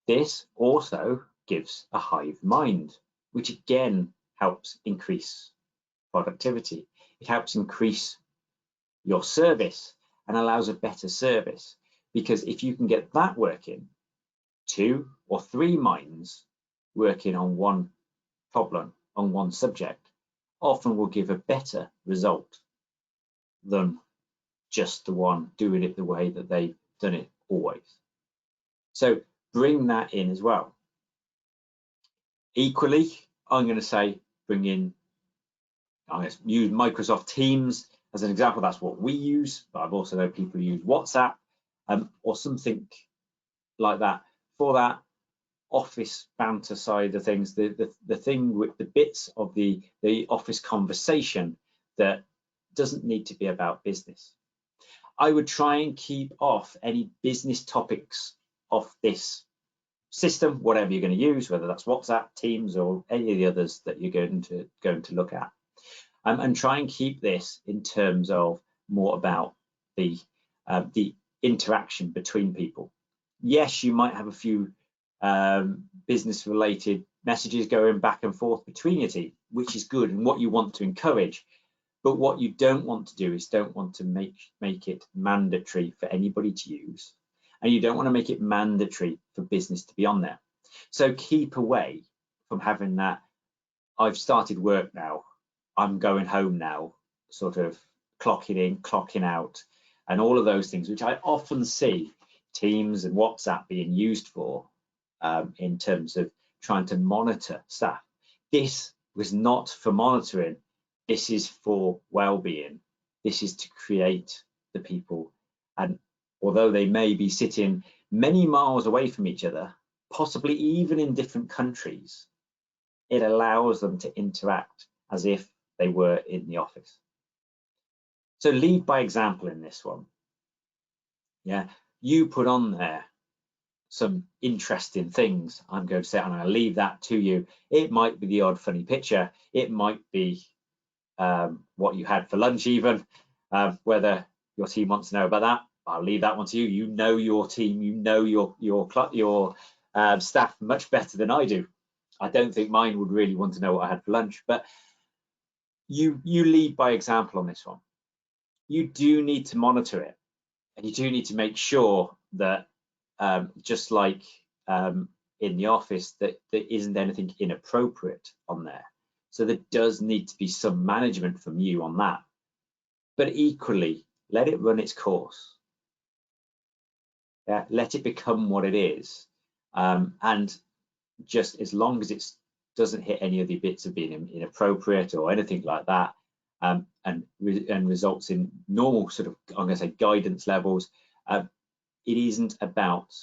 This also gives a hive mind, which again helps increase productivity. It helps increase your service and allows a better service, because if you can get that working, 2 or 3 minds working on one problem, on one subject, often will give a better result than just the one doing it the way that they've done it always. So bring that in as well. Equally, I'm going to say bring in, I'm going to use Microsoft Teams as an example. That's what we use, but I've also known people who use WhatsApp or something like that for that office banter side of things, the thing with the bits of the office conversation that doesn't need to be about business. I would try and keep off any business topics off this system, whatever you're going to use, whether that's WhatsApp, Teams, or any of the others that you're going to look at, and try and keep this in terms of more about the interaction between people. Yes, you might have a few business related messages going back and forth between your team, which is good and what you want to encourage. But what you don't want to do is don't want to make it mandatory for anybody to use, and you don't want to make it mandatory for business to be on there. So keep away from having that, I've started work now, I'm going home now, sort of clocking in, clocking out, and all of those things, which I often see Teams and WhatsApp being used for in terms of trying to monitor staff. This was not for monitoring. This is for well-being. This is to create the people. And although they may be sitting many miles away from each other, possibly even in different countries, it allows them to interact as if they were in the office. So lead by example in this one. Yeah, you put on there some interesting things. I'm going to say, and I'll leave that to you. It might be the odd funny picture. It might be what you had for lunch even, whether your team wants to know about that. I'll leave that one to you. You know your team, you know your staff much better than I do. I don't think mine would really want to know what I had for lunch, but you lead by example on this one. You do need to monitor it, and you do need to make sure that just like in the office, that there isn't anything inappropriate on there. So there does need to be some management from you on that, but equally let it run its course. Yeah, let it become what it is, and just as long as it doesn't hit any of the bits of being inappropriate or anything like that, and results in normal sort of, I'm going to say, guidance levels, it isn't about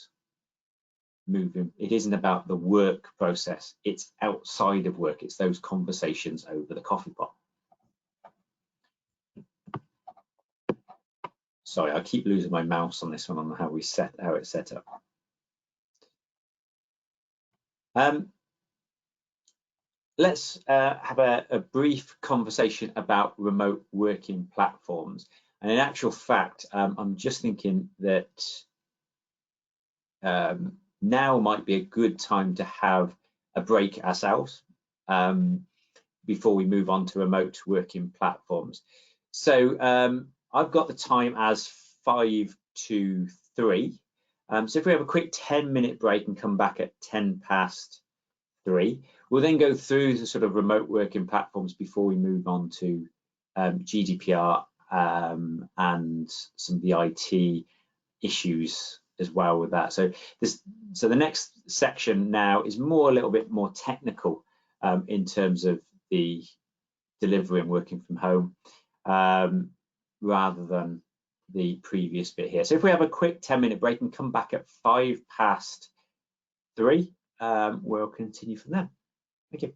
moving. It isn't about the work process. It's outside of work. It's those conversations over the coffee pot. Sorry, I keep losing my mouse on this one, on how it's set up. Let's have a brief conversation about remote working platforms. And in actual fact, I'm just thinking that now might be a good time to have a break ourselves before we move on to remote working platforms. So I've got the time as 5 to 3. So if we have a quick 10-minute break and come back at 3:10, we'll then go through the sort of remote working platforms before we move on to GDPR and some of the IT issues as well with that. So the next section now is a little bit more technical in terms of the delivery and working from home rather than the previous bit here. So if we have a quick 10-minute break and come back at 3:05, we'll continue from there. Thank you.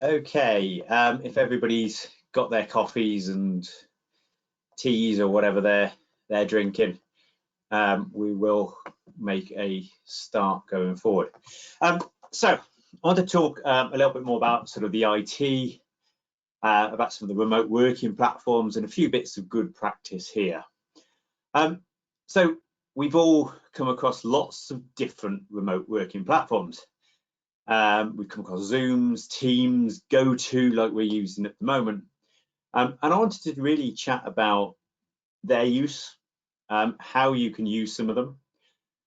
Okay, if everybody's got their coffees and teas or whatever they're drinking, we will make a start going forward. So I want to talk a little bit more about sort of the IT, about some of the remote working platforms and a few bits of good practice here. So we've all come across lots of different remote working platforms. We've come across Zooms, Teams, GoTo, like we're using at the moment. And I wanted to really chat about their use, how you can use some of them.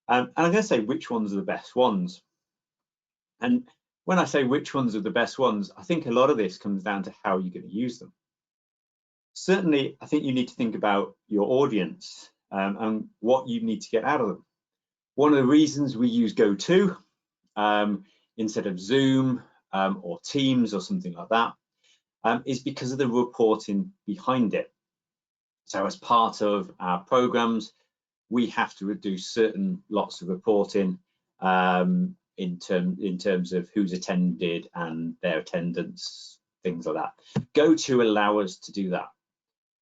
And I'm going to say which ones are the best ones. And when I say which ones are the best ones, I think a lot of this comes down to how you're going to use them. Certainly, I think you need to think about your audience and what you need to get out of them. One of the reasons we use GoTo instead of Zoom or Teams or something like that is because of the reporting behind it. So as part of our programs, we have to reduce certain lots of reporting in terms of who's attended and their attendance, things like that. GoTo allow us to do that.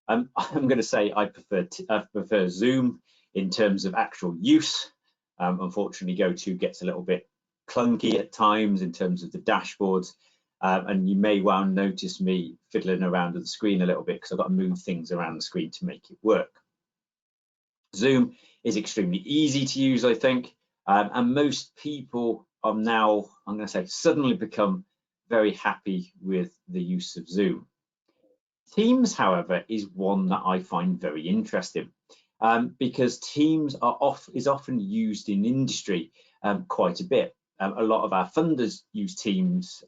I'm going to say I prefer Zoom in terms of actual use. Unfortunately, GoTo gets a little bit clunky at times in terms of the dashboards, and you may well notice me fiddling around with the screen a little bit because I've got to move things around the screen to make it work. Zoom is extremely easy to use, I think, and most people are now, I'm going to say, suddenly become very happy with the use of Zoom. Teams, however, is one that I find very interesting because Teams is often used in industry quite a bit. A lot of our funders use Teams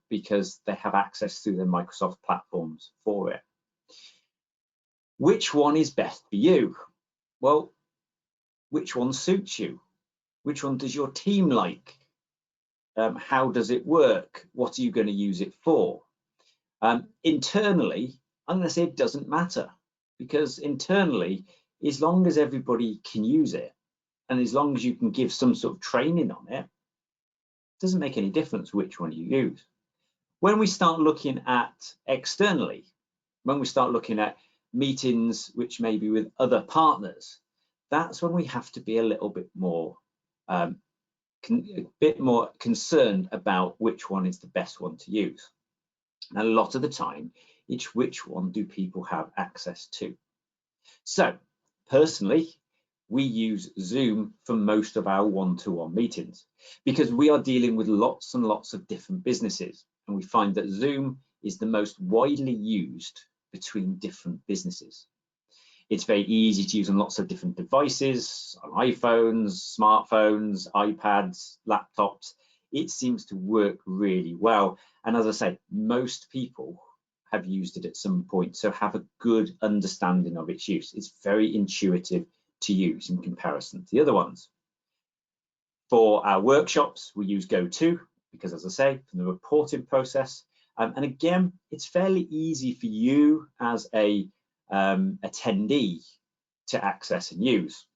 because they have access to their Microsoft platforms for it. Which one is best for you? Well, which one suits you? Which one does your team like? How does it work? What are you going to use it for? Internally, I'm going to say it doesn't matter, because internally, as long as everybody can use it, and as long as you can give some sort of training on it, it doesn't make any difference which one you use. When we start looking at externally, when we start looking at meetings which may be with other partners, that's when we have to be a little bit more concerned about which one is the best one to use. And a lot of the time, it's which one do people have access to. So personally, we use Zoom for most of our one-to-one meetings because we are dealing with lots and lots of different businesses. And we find that Zoom is the most widely used between different businesses. It's very easy to use on lots of different devices, on iPhones, smartphones, iPads, laptops. It seems to work really well. And as I say, most people have used it at some point, so have a good understanding of its use. It's very intuitive to use in comparison to the other ones. For our workshops, we use GoTo because, as I say, from the reporting process. And again, it's fairly easy for you as a attendee to access and use.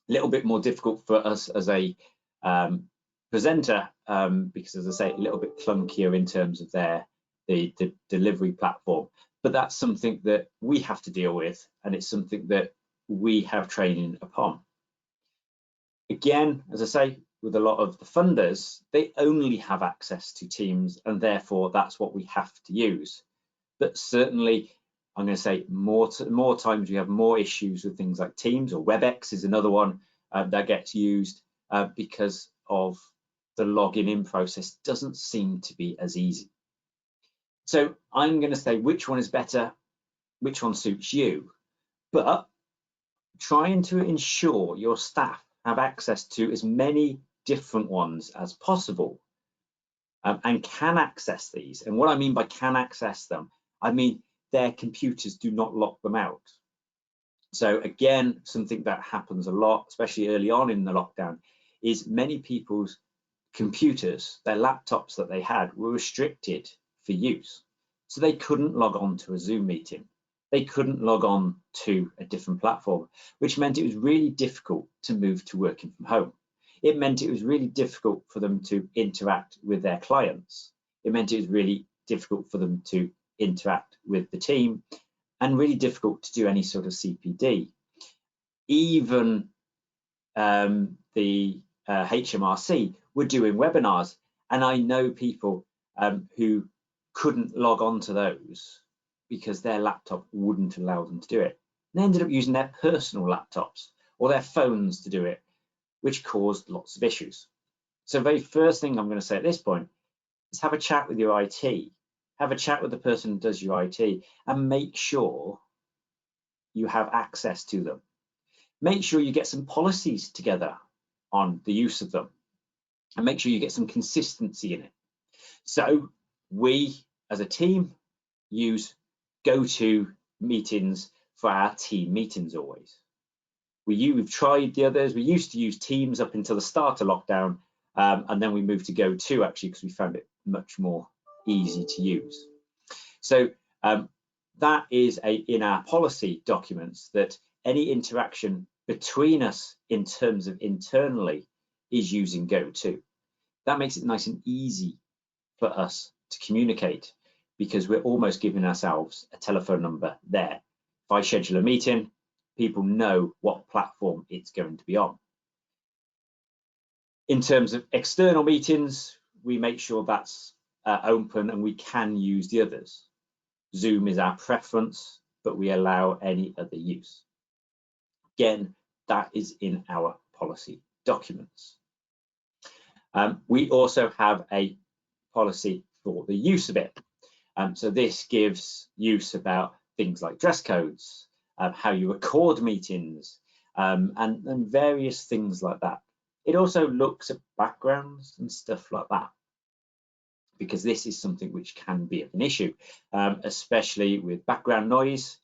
A little bit more difficult for us as a presenter because, as I say, a little bit clunkier in terms of the delivery platform. But that's something that we have to deal with, and it's something that we have training upon. Again, as I say, with a lot of the funders, they only have access to Teams, and therefore that's what we have to use. But certainly, I'm going to say more times we have more issues with things like Teams, or WebEx is another one that gets used because of the logging in process doesn't seem to be as easy. So I'm going to say which one is better, which one suits you, but trying to ensure your staff have access to as many different ones as possible and can access these. And what I mean by can access them, I mean their computers do not lock them out. So again, something that happens a lot, especially early on in the lockdown, is many people's computers, their laptops that they had, were restricted for use. So they couldn't log on to a Zoom meeting. They couldn't log on to a different platform, which meant it was really difficult to move to working from home. It meant it was really difficult for them to interact with their clients. It meant it was really difficult for them to interact with the team, and really difficult to do any sort of CPD. Even the HMRC were doing webinars, and I know people who couldn't log on to those because their laptop wouldn't allow them to do it. They ended up using their personal laptops or their phones to do it, which caused lots of issues. So the very first thing I'm going to say at this point is have a chat with your IT, have a chat with the person who does your IT, and make sure you have access to them. Make sure you get some policies together on the use of them, and make sure you get some consistency in it. So we, as a team, use GoToMeetings for our team meetings always. We've tried the others. We used to use Teams up until the start of lockdown, and then we moved to GoTo actually because we found it much more easy to use. So that is in our policy documents, that any interaction between us in terms of internally is using GoTo. That makes it nice and easy for us to communicate, because we're almost giving ourselves a telephone number there. If I schedule a meeting, people know what platform it's going to be on. In terms of external meetings, we make sure that's open and we can use the others. Zoom is our preference, but we allow any other use. Again, that is in our policy documents. We also have a policy for the use of it. So this gives use about things like dress codes, how you record meetings, and various things like that. It also looks at backgrounds and stuff like that, because this is something which can be an issue, especially with background noise,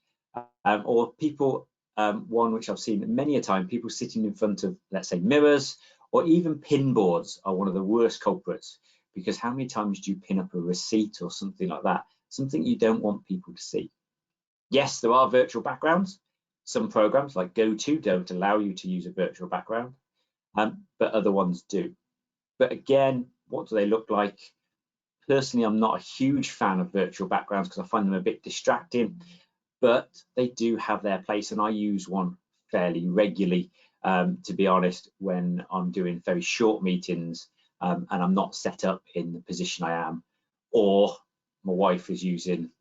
or people, one which I've seen many a time, people sitting in front of, let's say, mirrors, or even pin boards are one of the worst culprits, because how many times do you pin up a receipt or something like that, something you don't want people to see? Yes, there are virtual backgrounds. Some programs like GoTo don't allow you to use a virtual background, but other ones do. But again, what do they look like? Personally, I'm not a huge fan of virtual backgrounds because I find them a bit distracting, but they do have their place, and I use one fairly regularly, to be honest, when I'm doing very short meetings and I'm not set up in the position I am, or my wife is using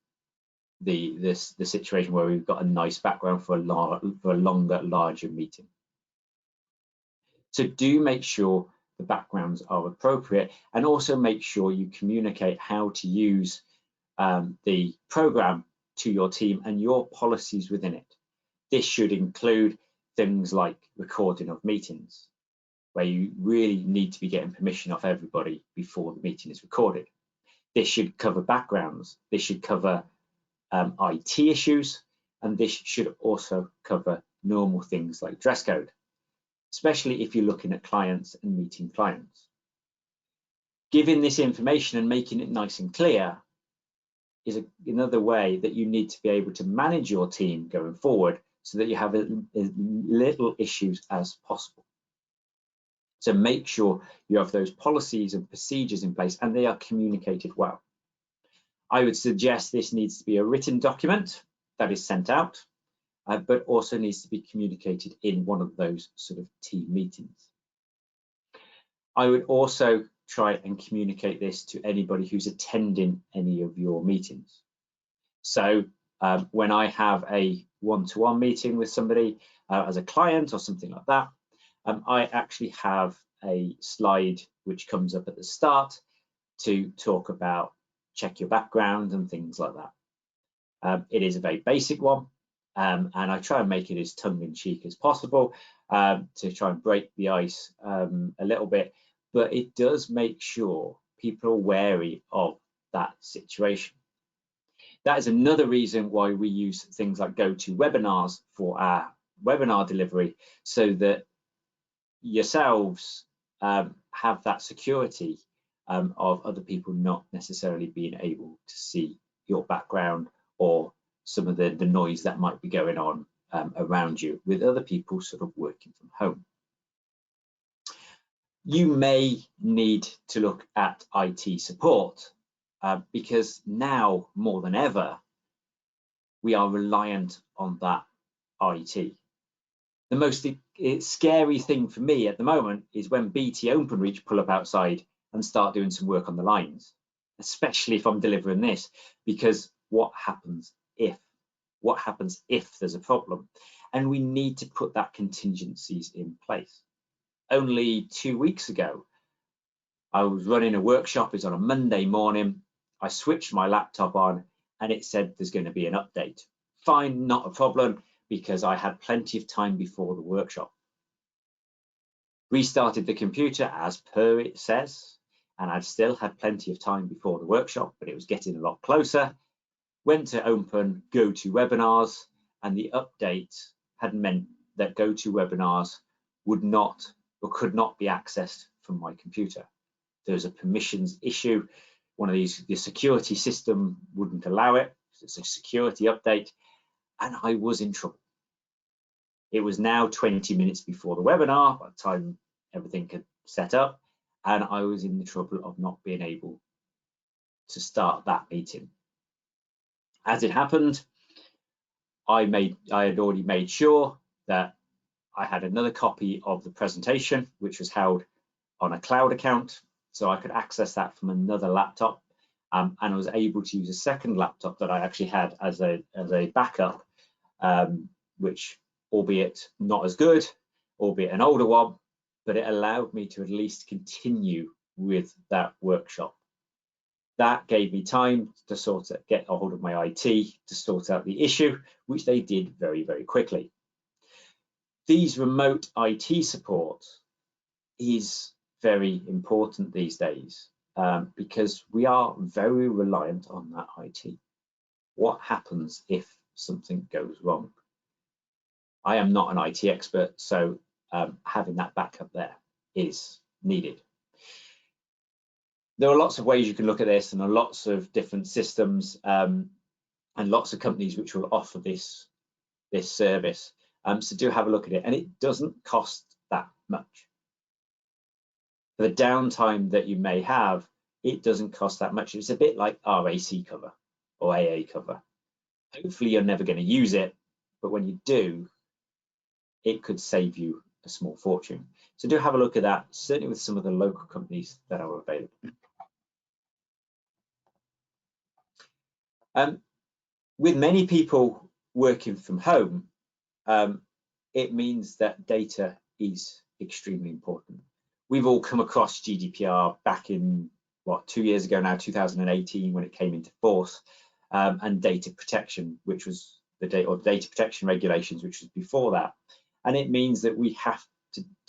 the situation where we've got a nice background for a longer, larger meeting. So do make sure the backgrounds are appropriate, and also make sure you communicate how to use the program to your team and your policies within it. This should include things like recording of meetings, where you really need to be getting permission off everybody before the meeting is recorded. This should cover backgrounds. This should cover IT issues, and this should also cover normal things like dress code, especially if you're looking at clients and meeting clients. Giving this information and making it nice and clear is another way that you need to be able to manage your team going forward, so that you have as little issues as possible. So make sure you have those policies and procedures in place and they are communicated well. I would suggest this needs to be a written document that is sent out, but also needs to be communicated in one of those sort of team meetings. I would also try and communicate this to anybody who's attending any of your meetings. So when I have a one-to-one meeting with somebody as a client or something like that, I actually have a slide which comes up at the start to talk about check your background and things like that. It is a very basic one, and I try and make it as tongue-in-cheek as possible to try and break the ice a little bit, but it does make sure people are wary of that situation. That is another reason why we use things like GoToWebinars for our webinar delivery, so that yourselves have that security of other people not necessarily being able to see your background or some of the noise that might be going on around you with other people sort of working from home. You may need to look at IT support because now more than ever, we are reliant on that IT. The most scary thing for me at the moment is when BT Openreach pull up outside and start doing some work on the lines, especially if I'm delivering this, because what happens if? What happens if there's a problem? And we need to put that contingencies in place. Only 2 weeks ago, I was running a workshop. It was on a Monday morning. I switched my laptop on and it said there's going to be an update. Fine, not a problem, because I had plenty of time before the workshop. Restarted the computer as per it says, and I'd still had plenty of time before the workshop, but it was getting a lot closer. Went to open GoToWebinars, and the update had meant that GoToWebinars would not or could not be accessed from my computer. There was a permissions issue. One of these, the security system wouldn't allow it. It's a security update, and I was in trouble. It was now 20 minutes before the webinar, by the time everything had set up, and I was in the trouble of not being able to start that meeting. As it happened, I had already made sure that I had another copy of the presentation, which was held on a cloud account, so I could access that from another laptop, and I was able to use a second laptop that I actually had as a backup, which, albeit not as good, albeit an older one, but it allowed me to at least continue with that workshop. That gave me time to get a hold of my IT to sort out the issue, which they did very, very quickly. These remote IT support is very important these days, because we are very reliant on that IT. What happens if something goes wrong? I am not an IT expert, so having that backup there is needed. There are lots of ways you can look at this, and there are lots of different systems and lots of companies which will offer this service. So do have a look at it, and it doesn't cost that much. For the downtime that you may have, it doesn't cost that much. It's a bit like RAC cover or AA cover. Hopefully you're never going to use it, but when you do, it could save you a small fortune. So do have a look at that, certainly with some of the local companies that are available. With many people working from home, it means that data is extremely important. We've all come across GDPR back in, 2 years ago now, 2018, when it came into force, and data protection, which was the data protection regulations, which was before that. And it means that we have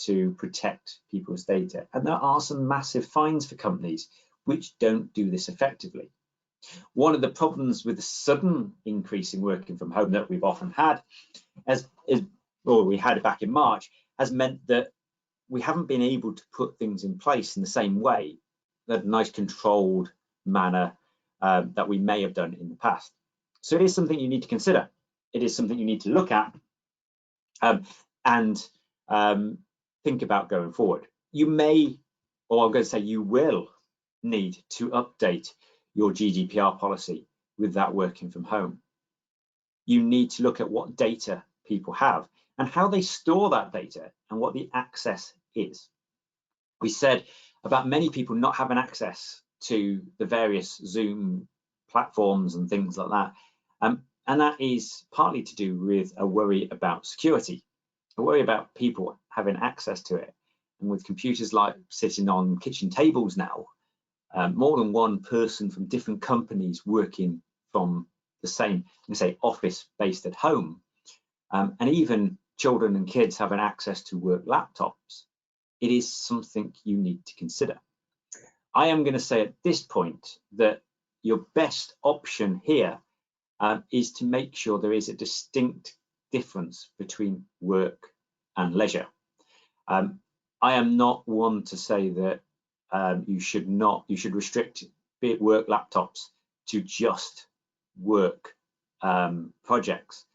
to protect people's data. And there are some massive fines for companies which don't do this effectively. One of the problems with the sudden increase in working from home that we've often had, we had it back in March, has meant that we haven't been able to put things in place in the same way, that nice controlled manner that we may have done in the past. So it is something you need to consider. It is something you need to look at and think about going forward. You may, or I'm going to say you will, need to update your GDPR policy with that working from home. You need to look at what data people have and how they store that data and what the access is. We said about many people not having access to the various Zoom platforms and things like that. And that is partly to do with a worry about security, a worry about people having access to it. And with computers like sitting on kitchen tables now, more than one person from different companies working from the same, office based at home, and even children and kids having access to work laptops, it is something you need to consider. I am going to say at this point that your best option here is to make sure there is a distinct difference between work and leisure. I am not one to say that you should restrict work laptops to just work projects.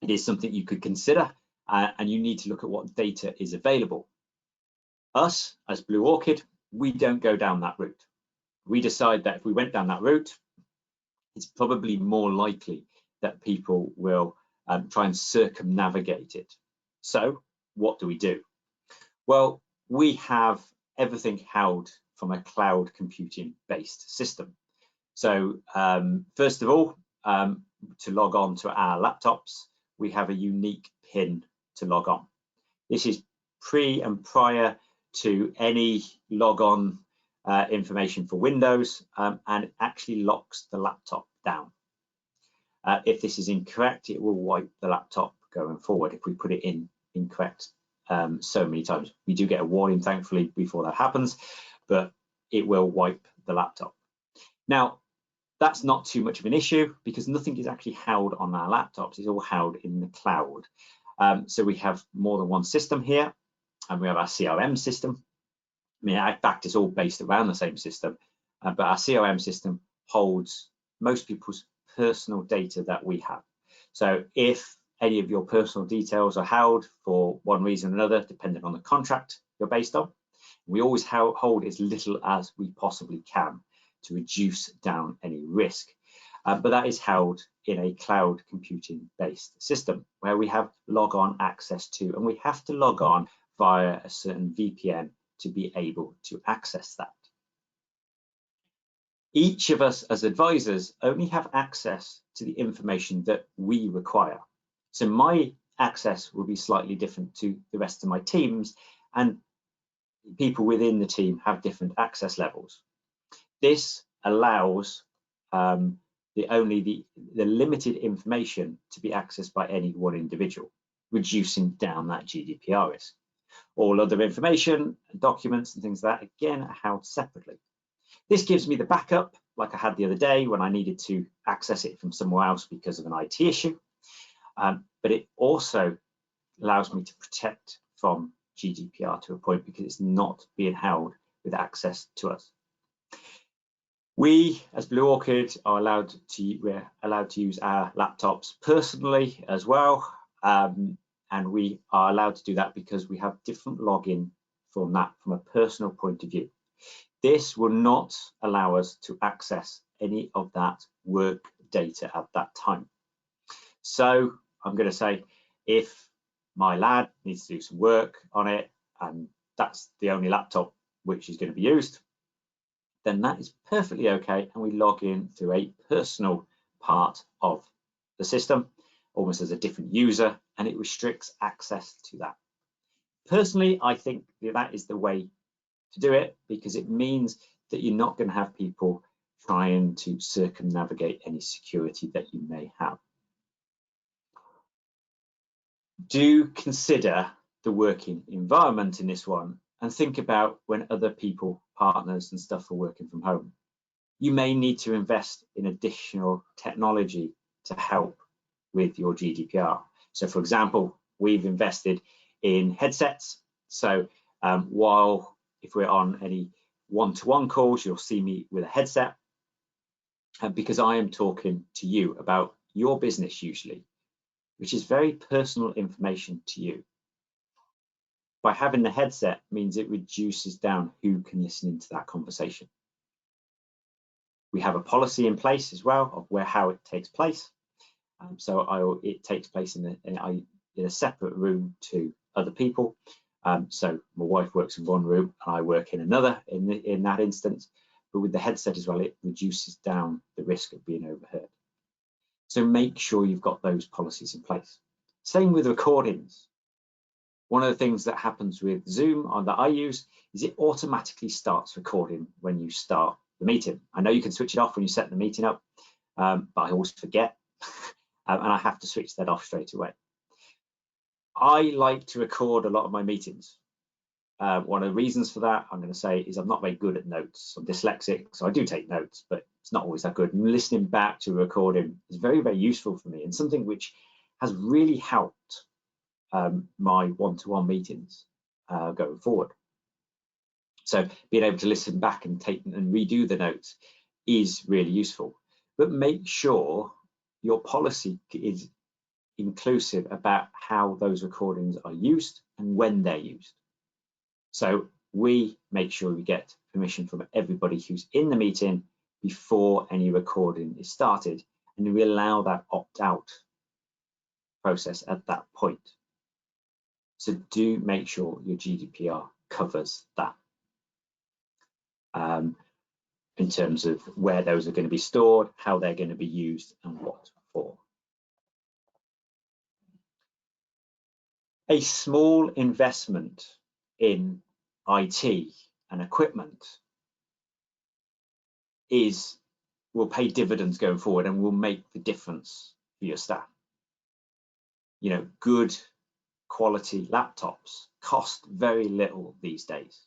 It is something you could consider, and you need to look at what data is available. Us, as Blue Orchid, we don't go down that route. we decide that if we went down that route, it's probably more likely that people will try and circumnavigate it. So what do? Well, we have everything held from a cloud computing based system. So first of all, to log on to our laptops, we have a unique PIN to log on. This is pre and prior to any logon information for Windows, and it actually locks the laptop down. If this is incorrect, it will wipe the laptop going forward if we put it in incorrect so many times. We do get a warning, thankfully, before that happens, but it will wipe the laptop. Now, that's not too much of an issue because nothing is actually held on our laptops. It's all held in the cloud. So we have more than one system here, and we have our CRM system. I mean, in fact, it's all based around the same system, but our CRM system holds most people's personal data that we have. So if any of your personal details are held for one reason or another, depending on the contract you're based on, we always hold as little as we possibly can to reduce down any risk. But that is held in a cloud computing based system where we have log-on access to, and we have to log on via a certain VPN to be able to access that. Each of us as advisors only have access to the information that we require. So my access will be slightly different to the rest of my teams, and people within the team have different access levels. This allows the limited information to be accessed by any one individual, reducing down that GDPR risk. All other information, documents and things like that, again, are held separately. This gives me the backup, like I had the other day when I needed to access it from somewhere else because of an IT issue, but it also allows me to protect from GDPR to a point because it's not being held with access to us. We, as Blue Orchid, are allowed to use our laptops personally as well, and we are allowed to do that because we have different login from a personal point of view. This will not allow us to access any of that work data at that time. So I'm going to say, if my lad needs to do some work on it, and that's the only laptop which is going to be used, then that is perfectly okay, and we log in through a personal part of the system, almost as a different user, and it restricts access to that. Personally, I think that is the way to do it because it means that you're not going to have people trying to circumnavigate any security that you may have. Do consider the working environment in this one and think about when other people, partners and stuff are working from home. You may need to invest in additional technology to help with your GDPR. So for example, we've invested in headsets. So while if we're on any one-to-one calls, you'll see me with a headset because I am talking to you about your business usually, which is very personal information to you. By having the headset means it reduces down who can listen into that conversation. We have a policy in place as well of how it takes place. It takes place in a separate room to other people. So my wife works in one room and I work in another in that instance. But with the headset as well, it reduces down the risk of being overheard. So make sure you've got those policies in place. Same with recordings. One of the things that happens with Zoom that I use is it automatically starts recording when you start the meeting. I know you can switch it off when you set the meeting up, but I always forget and I have to switch that off straight away. I like to record a lot of my meetings. One of the reasons for that, I'm going to say, is I'm not very good at notes. I'm dyslexic, so I do take notes, but it's not always that good. And listening back to a recording is very, very useful for me and something which has really helped my one-to-one meetings going forward. So being able to listen back and take and redo the notes is really useful. But make sure your policy is inclusive about how those recordings are used and when they're used. So we make sure we get permission from everybody who's in the meeting before any recording is started, and we allow that opt-out process at that point. So do make sure your GDPR covers that in terms of where those are going to be stored, how they're going to be used, and what for. A small investment in IT and equipment will pay dividends going forward and will make the difference for your staff. You know, good quality laptops cost very little these days.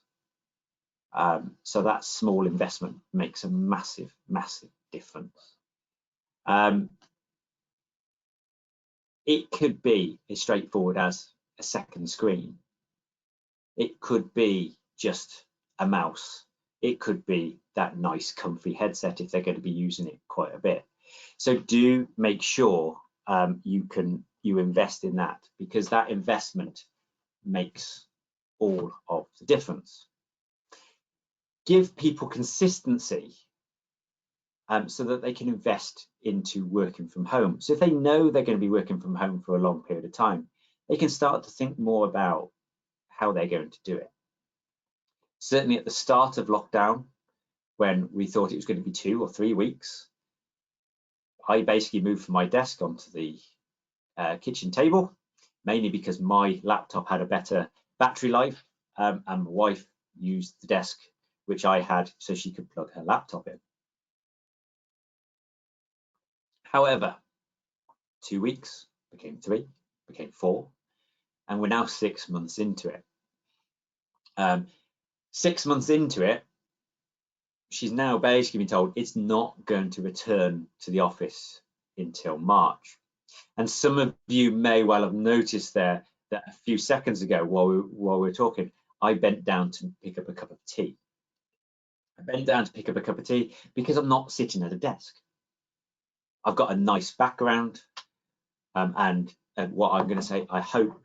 So that small investment makes a massive, massive difference. It could be as straightforward as a second screen. It could be just a mouse. It could be that nice comfy headset if they're going to be using it quite a bit. So do make sure you invest in that, because that investment makes all of the difference. Give people consistency so that they can invest into working from home. So if they know they're going to be working from home for a long period of time, they can start to think more about how they're going to do it. Certainly at the start of lockdown, when we thought it was going to be 2 or 3 weeks, I basically moved from my desk onto the kitchen table, mainly because my laptop had a better battery life, and my wife used the desk which I had so she could plug her laptop in. However, 2 weeks became 3, became 4, and we're now 6 months into it. 6 months into it, she's now basically been told it's not going to return to the office until March. And some of you may well have noticed there that a few seconds ago while we were talking, I bent down to pick up a cup of tea. I bent down to pick up a cup of tea because I'm not sitting at a desk. I've got a nice background, and what I'm going to say, I hope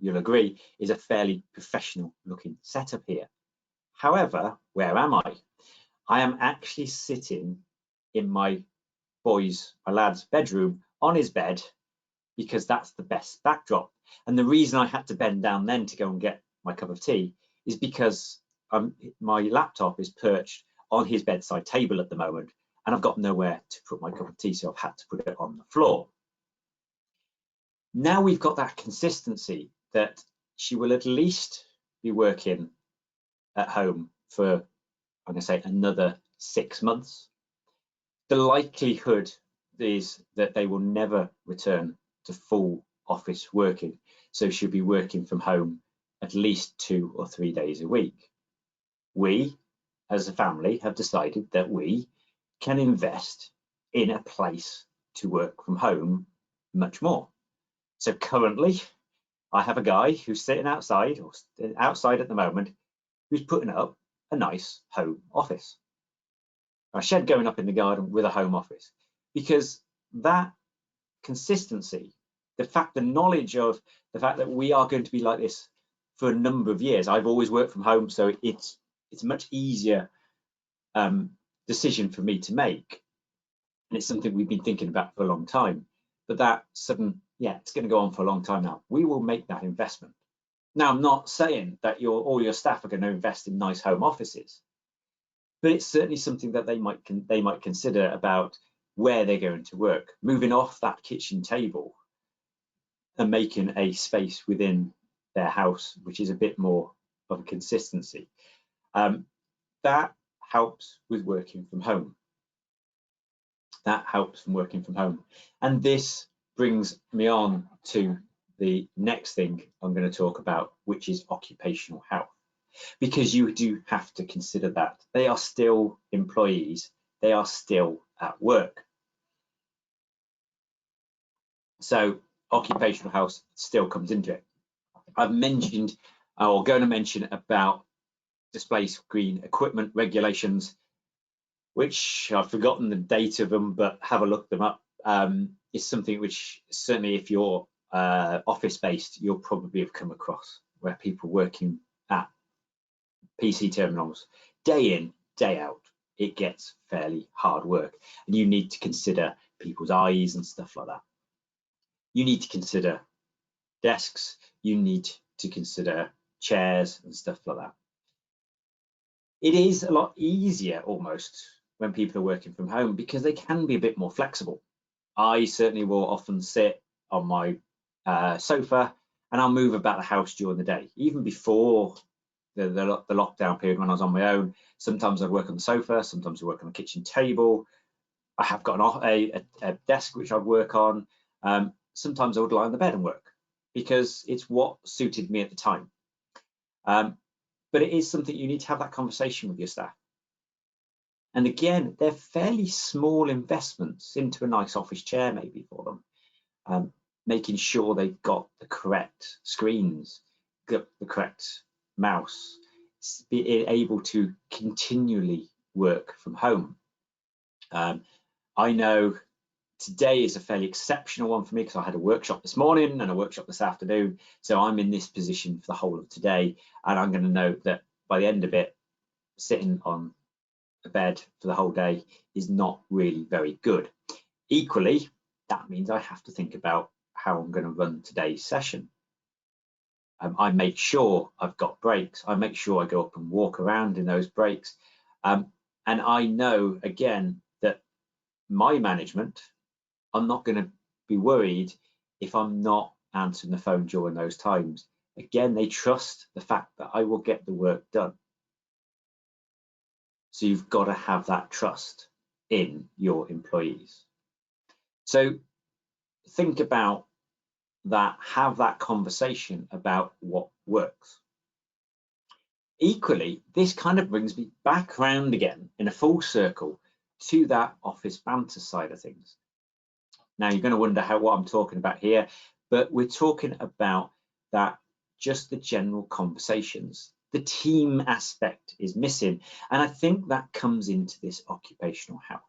you'll agree, is a fairly professional looking setup here. However, where am I? I am actually sitting in my lad's bedroom on his bed, because that's the best backdrop. And the reason I had to bend down then to go and get my cup of tea is because my laptop is perched on his bedside table at the moment, and I've got nowhere to put my cup of tea, so I've had to put it on the floor. Now we've got that consistency that she will at least be working at home for, I'm going to say, another 6 months. The likelihood is that they will never return to full office working, so she'll be working from home at least 2 or 3 days a week. We, as a family, have decided that we can invest in a place to work from home much more. So currently, I have a guy who's sitting outside, or outside at the moment, who's putting up a nice home office. A shed going up in the garden with a home office, because that consistency, the knowledge of the fact that we are going to be like this for a number of years. I've always worked from home, so it's a much easier decision for me to make, and it's something we've been thinking about for a long time. But that sudden, it's going to go on for a long time now. We will make that investment. Now, I'm not saying that all your staff are going to invest in nice home offices, but it's certainly something that they might consider about where they're going to work, moving off that kitchen table and making a space within their house which is a bit more of a consistency. That helps with working from home. That helps from working from home. And this brings me on to the next thing I'm going to talk about, which is occupational health, because you do have to consider that. They are still employees, they are still at work. So occupational health still comes into it. I've mentioned, or going to mention, about display screen equipment regulations, which I've forgotten the date of them, but have a look them up. It's something which certainly, if you're office based, you'll probably have come across, where people working at PC terminals, day in, day out. It gets fairly hard work, and you need to consider people's eyes and stuff like that. You need to consider desks, you need to consider chairs and stuff like that. It is a lot easier almost when people are working from home because they can be a bit more flexible. I certainly will often sit on my sofa and I'll move about the house during the day. Even before the lockdown period when I was on my own, sometimes I'd work on the sofa, sometimes I work on the kitchen table. I have got a desk which I'd work on. Sometimes I would lie on the bed and work because it's what suited me at the time. But it is something you need to have that conversation with your staff. And again, they're fairly small investments into a nice office chair maybe for them, making sure they've got the correct screens, got the correct mouse, be able to continually work from home. I know today is a fairly exceptional one for me because I had a workshop this morning and a workshop this afternoon. So I'm in this position for the whole of today. And I'm going to note that by the end of it, sitting on a bed for the whole day is not really very good. Equally, that means I have to think about how I'm going to run today's session. I make sure I've got breaks. I make sure I go up and walk around in those breaks. And I know, again, that my management, I'm not going to be worried if I'm not answering the phone during those times. Again, they trust the fact that I will get the work done. So you've got to have that trust in your employees. So think about that, have that conversation about what works. Equally, this kind of brings me back around again in a full circle to that office banter side of things. Now you're going to wonder what I'm talking about here, but we're talking about that, just the general conversations. The team aspect is missing, and I think that comes into this occupational health.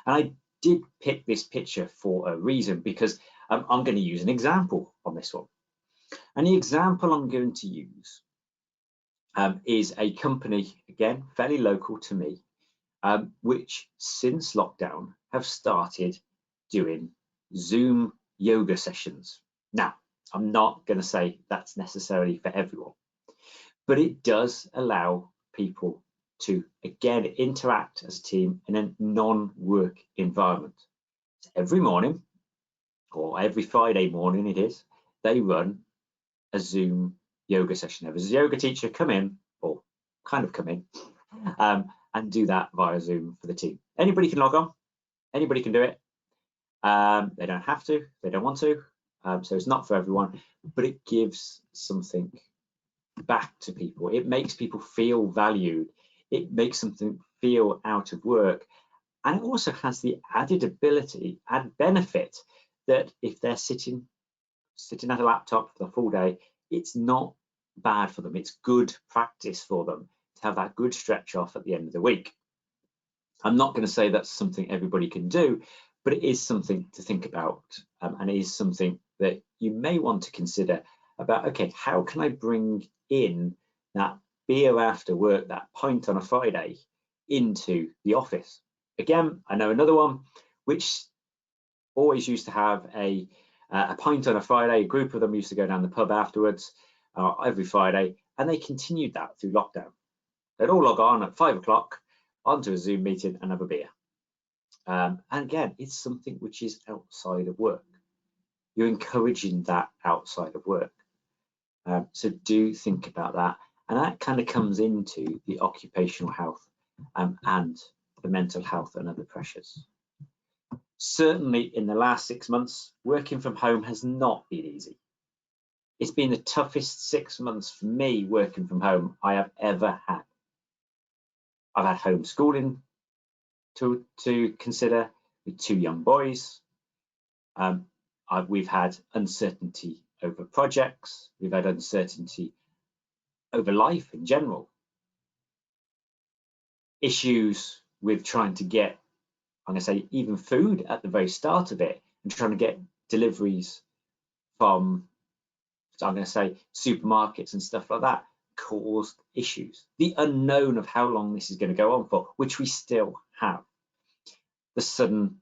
And I did pick this picture for a reason because I'm going to use an example on this one. And the example I'm going to use is a company, again, fairly local to me, which since lockdown have started doing Zoom yoga sessions. Now, I'm not going to say that's necessarily for everyone, but it does allow people to, again, interact as a team in a non-work environment. Every morning, or every Friday morning it is, they run a Zoom yoga session. There was a yoga teacher come in, or kind of come in, and do that via Zoom for the team. Anybody can log on, anybody can do it. They don't have to, they don't want to, so it's not for everyone, but it gives something back to people. It makes people feel valued. It makes them feel out of work. And it also has the added ability and benefit that if they're sitting at a laptop for the full day, it's not bad for them. It's good practice for them to have that good stretch off at the end of the week. I'm not going to say that's something everybody can do, but it is something to think about, and it is something that you may want to consider about, okay, how can I bring in that beer after work, that pint on a Friday, into the office? Again, I know another one which always used to have a pint on a Friday. A group of them used to go down the pub afterwards every Friday, and they continued that through lockdown. They'd all log on at 5 o'clock onto a Zoom meeting and have a beer. And again, it's something which is outside of work. You're encouraging that outside of work. So do think about that. And that kind of comes into the occupational health and the mental health and other pressures. Certainly in the last 6 months, working from home has not been easy. It's been the toughest 6 months for me working from home I have ever had. I've had homeschooling to consider with 2 young boys. We've had uncertainty over projects. We've had uncertainty over life in general. Issues with trying to get, I'm going to say, even food at the very start of it, and trying to get deliveries from, I'm going to say, supermarkets and stuff like that. caused issues. The unknown of how long this is going to go on for, which we still have. The sudden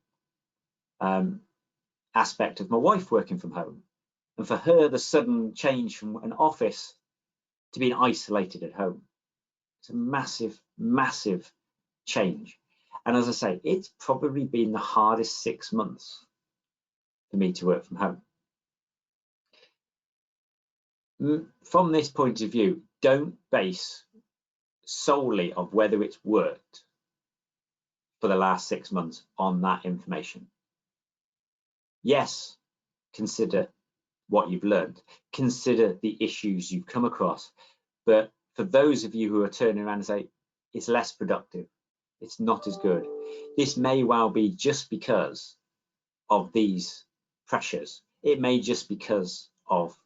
aspect of my wife working from home, and for her, the sudden change from an office to being isolated at home. It's a massive, massive change. And as I say, it's probably been the hardest 6 months for me to work from home. From this point of view, don't base solely of whether it's worked for the last 6 months on that information. Yes, consider what you've learned, consider the issues you've come across, but for those of you who are turning around and say it's less productive, it's not as good, this may well be just because of these pressures. It may just because of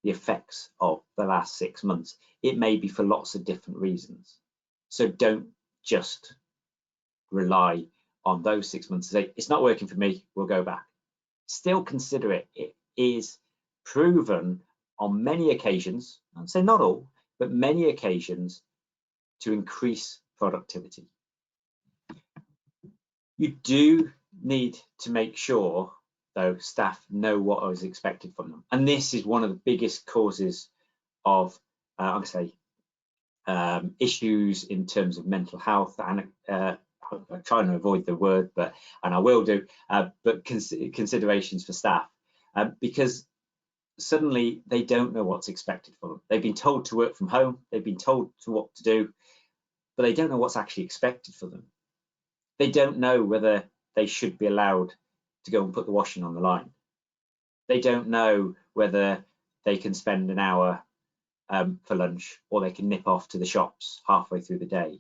the effects of the last 6 months. It may be for lots of different reasons. So don't just rely on those 6 months and say it's not working for me, we'll go back. Still consider it. It is proven on many occasions, I'd say not all, but many occasions, to increase productivity. You do need to make sure, though, staff know what is expected from them. And this is one of the biggest causes of, I would say, issues in terms of mental health. And I'm trying to avoid the word, and I will do, but considerations for staff, because suddenly they don't know what's expected from them. They've been told to work from home, they've been told what to do, but they don't know what's actually expected for them. They don't know whether they should be allowed to go and put the washing on the line. They don't know whether they can spend an hour for lunch, or they can nip off to the shops halfway through the day.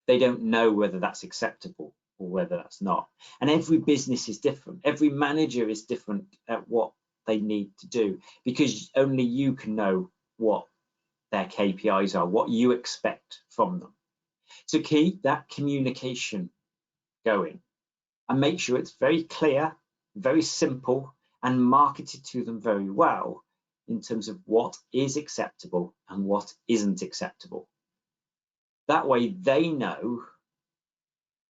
They don't know whether that's acceptable or whether that's not. And every business is different. Every manager is different at what they need to do, because only you can know what their KPIs are, what you expect from them. So keep that communication going and make sure it's very clear, very simple, and marketed to them very well in terms of what is acceptable and what isn't acceptable. That way they know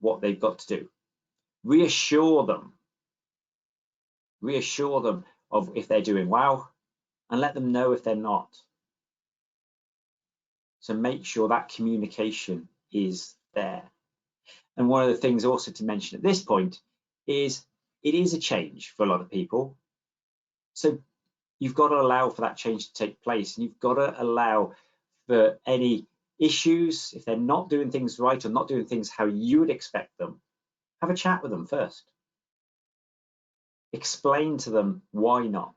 what they've got to do. Reassure them of if they're doing well, and let them know if they're not. So make sure that communication is there. And one of the things also to mention at this point is it is a change for a lot of people. So you've got to allow for that change to take place, and you've got to allow for any issues. If they're not doing things right or not doing things how you would expect them, have a chat with them first. Explain to them why not,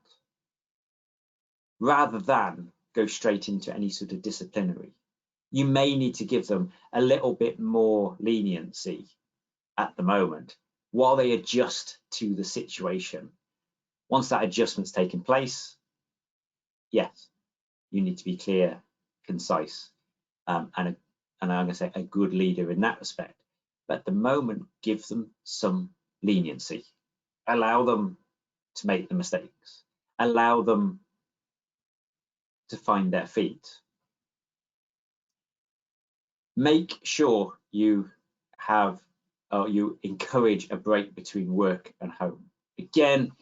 rather than go straight into any sort of disciplinary. You may need to give them a little bit more leniency at the moment while they adjust to the situation. Once that adjustment's taken place, yes, you need to be clear, concise, and I'm going to say a good leader in that respect. But at the moment, give them some leniency. Allow them to make the mistakes. Allow them to find their feet. Make sure you have, you encourage a break between work and home. Again,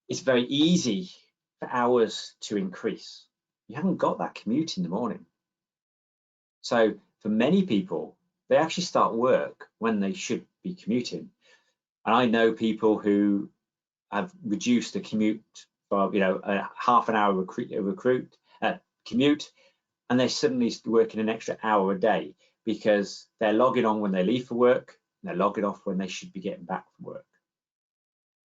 it's very easy for hours to increase. You haven't got that commute in the morning. So for many people, they actually start work when they should be commuting. And I know people who have reduced the commute for, a half an hour commute, and they're suddenly working an extra hour a day because they're logging on when they leave for work, and they're logging off when they should be getting back from work.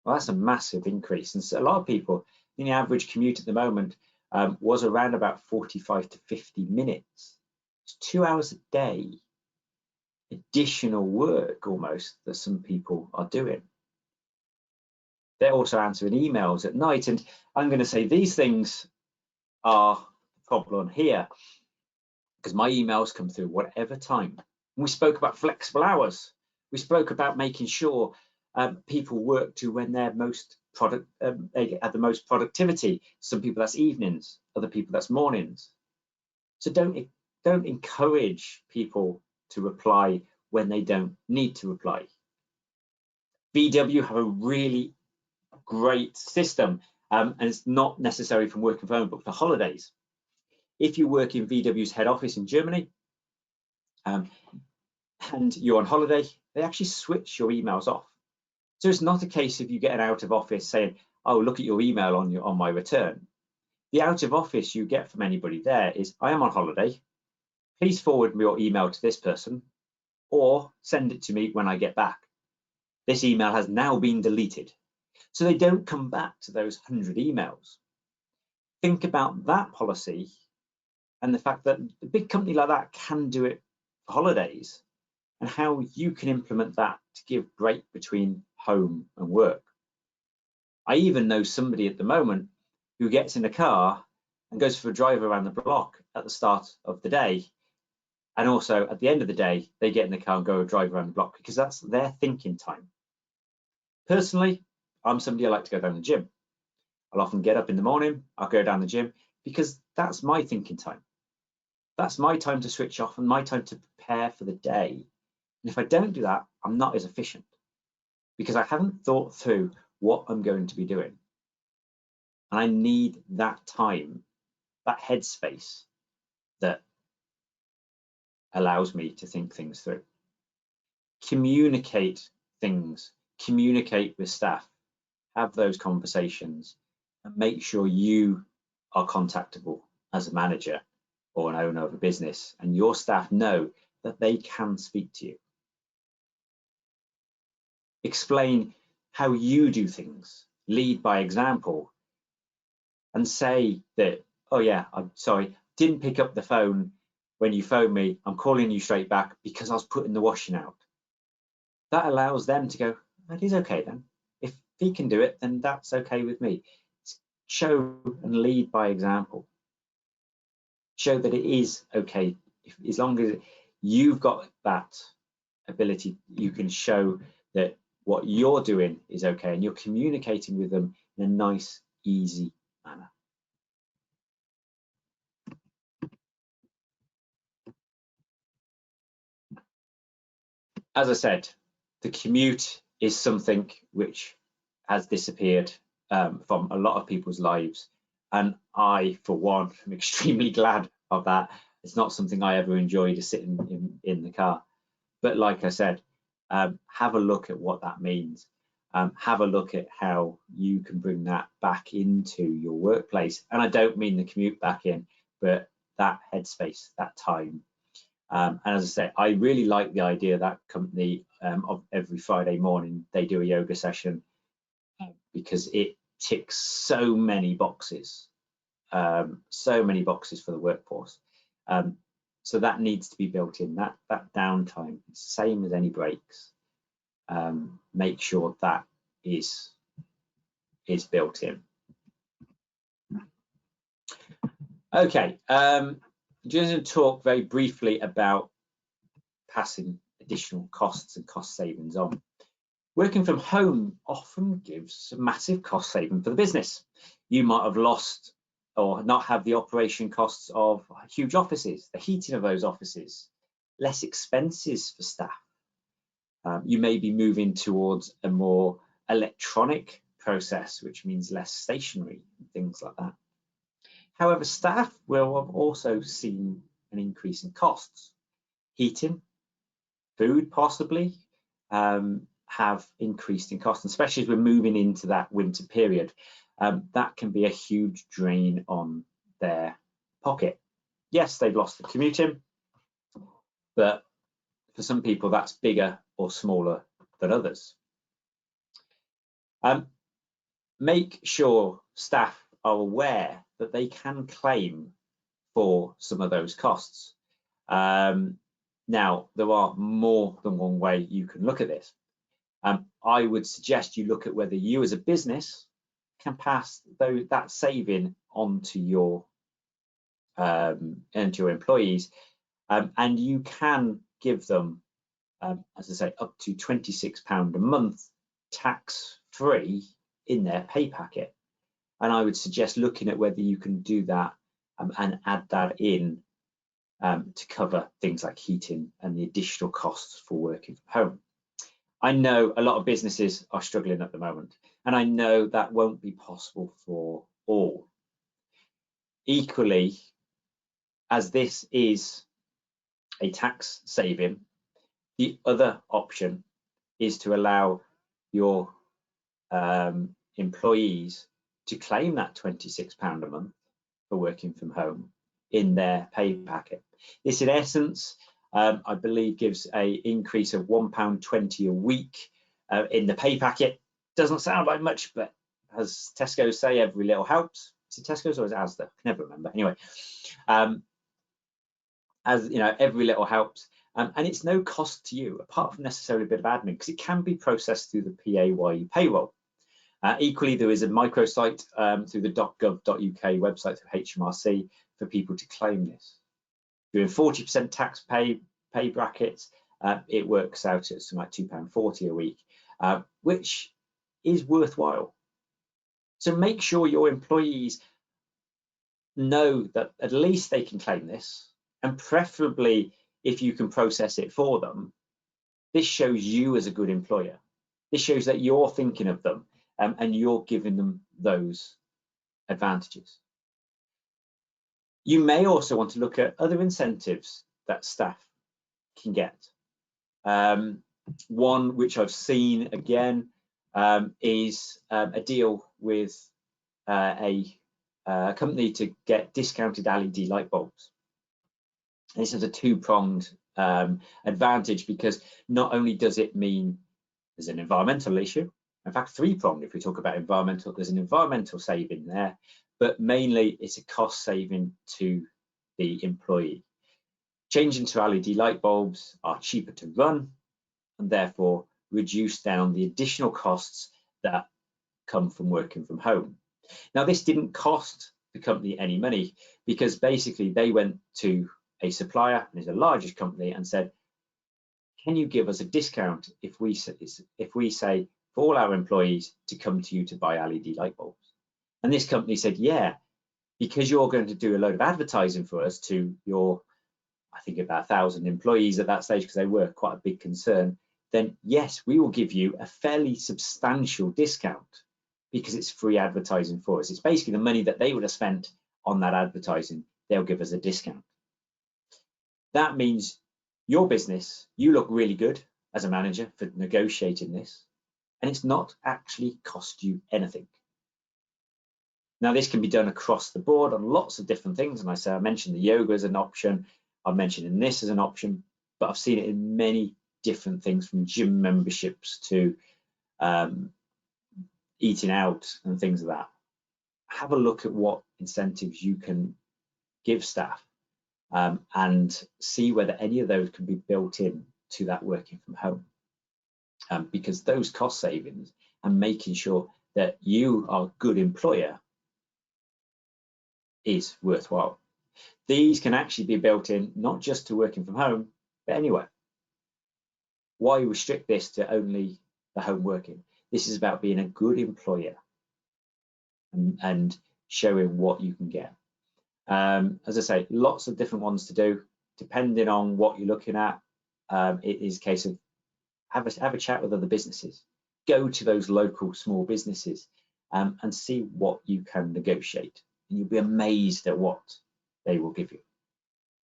Well, that's a massive increase. And so a lot of people, the average commute at the moment was around about 45 to 50 minutes. It's 2 hours a day, additional work almost that some people are doing. They're also answering emails at night. And I'm going to say these things are the problem here, because my emails come through whatever time. And we spoke about flexible hours. We spoke about making sure people work to when they're they have the most productivity. Some people that's evenings, other people that's mornings. So don't encourage people to reply when they don't need to reply. VW have a really great system, and it's not necessary from working from home, but for holidays. If you work in VW's head office in Germany, and you're on holiday, they actually switch your emails off. So it's not a case of you getting out of office saying, oh, look at your email on my return. The out of office you get from anybody there is, I am on holiday, please forward your email to this person, or send it to me when I get back. This email has now been deleted. So they don't come back to those 100 emails. Think about that policy and the fact that a big company like that can do it for holidays, and how you can implement that to give break between home and work. I even know somebody at the moment who gets in a car and goes for a drive around the block at the start of the day, and also at the end of the day they get in the car and go drive around the block, because that's their thinking time. Personally, I'm somebody I like to go down the gym. I'll often get up in the morning, I'll go down the gym, because that's my thinking time. That's my time to switch off and my time to prepare for the day. And if I don't do that, I'm not as efficient, because I haven't thought through what I'm going to be doing. And I need that time, that headspace that allows me to think things through. Communicate things, communicate with staff, have those conversations, and make sure you are contactable as a manager or an owner of a business, and your staff know that they can speak to you. Explain how you do things, lead by example, and say that, oh yeah, I'm sorry, didn't pick up the phone when you phoned me, I'm calling you straight back because I was putting the washing out. That allows them to go, that is okay then. If he can do it, then that's okay with me. Show and lead by example. Show that it is okay, as long as you've got that ability, you can show that what you're doing is okay, and you're communicating with them in a nice, easy manner. As I said, the commute is something which has disappeared from a lot of people's lives, and I, for one, am extremely glad of that. It's not something I ever enjoy, to sit in the car. But like I said, have a look at what that means. Have a look at how you can bring that back into your workplace. And I don't mean the commute back in, but that headspace, that time. And as I say, I really like the idea that company of every Friday morning they do a yoga session, because it ticks so many boxes for the workforce. So that needs to be built in, that downtime, same as any breaks. Make sure that is built in. Okay, just going to talk very briefly about passing additional costs and cost savings on. Working from home often gives a massive cost saving for the business. You might have lost or not have the operation costs of huge offices, the heating of those offices, less expenses for staff. You may be moving towards a more electronic process, which means less stationery and things like that. However, staff will have also seen an increase in costs. Heating, food possibly have increased in cost, especially as we're moving into that winter period. That can be a huge drain on their pocket. Yes, they've lost the commuting, but for some people that's bigger or smaller than others. Make sure staff are aware that they can claim for some of those costs. Now, there are more than one way you can look at this. I would suggest you look at whether you as a business can pass that saving on to your employees, and you can give them, as I say, up to £26 a month tax-free in their pay packet. And I would suggest looking at whether you can do that and add that in to cover things like heating and the additional costs for working from home. I know a lot of businesses are struggling at the moment, and I know that won't be possible for all. Equally, as this is a tax saving, the other option is to allow your employees to claim that £26 a month for working from home in their pay packet. This, in essence, I believe gives an increase of £1.20 a week in the pay packet. Doesn't sound like much, but as Tesco's say, every little helps. Is it Tesco's or is it Asda? I can never remember. Anyway, as you know, every little helps, and it's no cost to you apart from necessarily a bit of admin, because it can be processed through the PAYE payroll. Equally, there is a microsite through the .gov.uk website through HMRC for people to claim this. Doing 40% tax pay brackets, it works out at something like £2.40 a week, which is worthwhile. So make sure your employees know that at least they can claim this, and preferably if you can process it for them. This shows you as a good employer. This shows that you're thinking of them and you're giving them those advantages. You may also want to look at other incentives that staff can get. One which I've seen again is a deal with a company to get discounted LED light bulbs. This is a two-pronged advantage, because not only does it mean there's an environmental issue, in fact three-pronged if we talk about environmental, there's an environmental saving there, but mainly it's a cost saving to the employee. Changing to LED light bulbs are cheaper to run and therefore reduce down the additional costs that come from working from home. Now, this didn't cost the company any money, because basically they went to a supplier, and is the largest company, and said, can you give us a discount if we say for all our employees to come to you to buy LED light bulbs? And this company said, yeah, because you're going to do a load of advertising for us to your, I think about 1,000 employees at that stage, because they were quite a big concern, then yes, we will give you a fairly substantial discount, because it's free advertising for us. It's basically the money that they would have spent on that advertising, they'll give us a discount. That means your business, you look really good as a manager for negotiating this, and it's not actually cost you anything. Now, this can be done across the board on lots of different things, and I mentioned the yoga as an option, I've mentioned this as an option, but I've seen it in many different things, from gym memberships to eating out and things like that. Have a look at what incentives you can give staff and see whether any of those can be built in to that working from home, because those cost savings and making sure that you are a good employer is worthwhile. These can actually be built in not just to working from home, but anywhere. Why restrict this to only the home working? This is about being a good employer and showing what you can get. As I say, lots of different ones to do, depending on what you're looking at. It is a case of have a chat with other businesses, go to those local small businesses and see what you can negotiate. And you'll be amazed at what they will give you.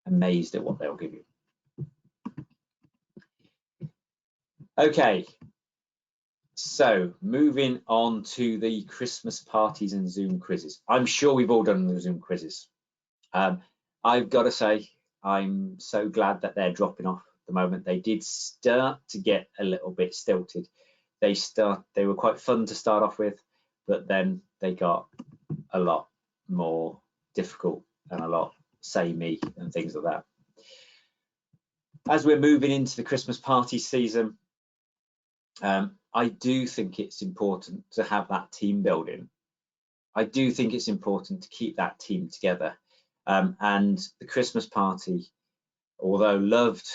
Amazed at what they'll give you. Okay, so moving on to the Christmas parties and Zoom quizzes. I'm sure we've all done the Zoom quizzes. I've got to say, I'm so glad that they're dropping off at the moment. They did start to get a little bit stilted. They were quite fun to start off with, but then they got a lot more difficult and a lot samey and things like that. As we're moving into the Christmas party season, I do think it's important to have that team building. I do think it's important to keep that team together. And the Christmas party, although loved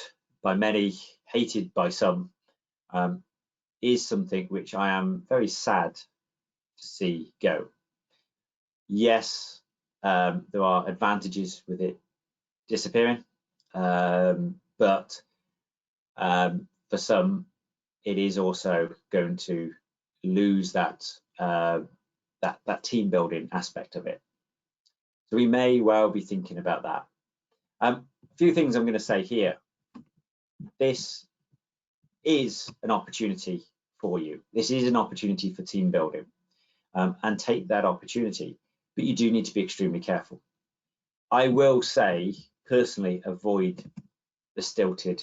by many, hated by some, is something which I am very sad to see go. Yes, there are advantages with it disappearing, but for some, it is also going to lose that that team building aspect of it. So we may well be thinking about that. A few things I'm going to say here. This is an opportunity for you. This is an opportunity for team building, and take that opportunity, but you do need to be extremely careful. I will say, personally, avoid the stilted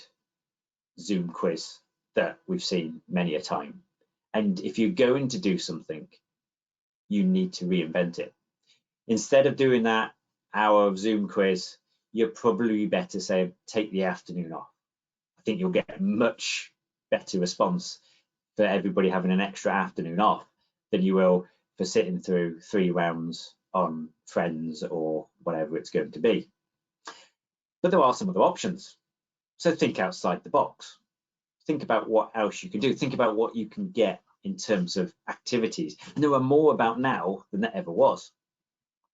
Zoom quiz that we've seen many a time. And if you're going to do something, you need to reinvent it. Instead of doing that hour of Zoom quiz, you're probably better say take the afternoon off. I think you'll get a much better response for everybody having an extra afternoon off than you will for sitting through 3 rounds on Friends or whatever it's going to be. But there are some other options. So think outside the box. Think about what else you can do. Think about what you can get in terms of activities. And there are more about now than there ever was.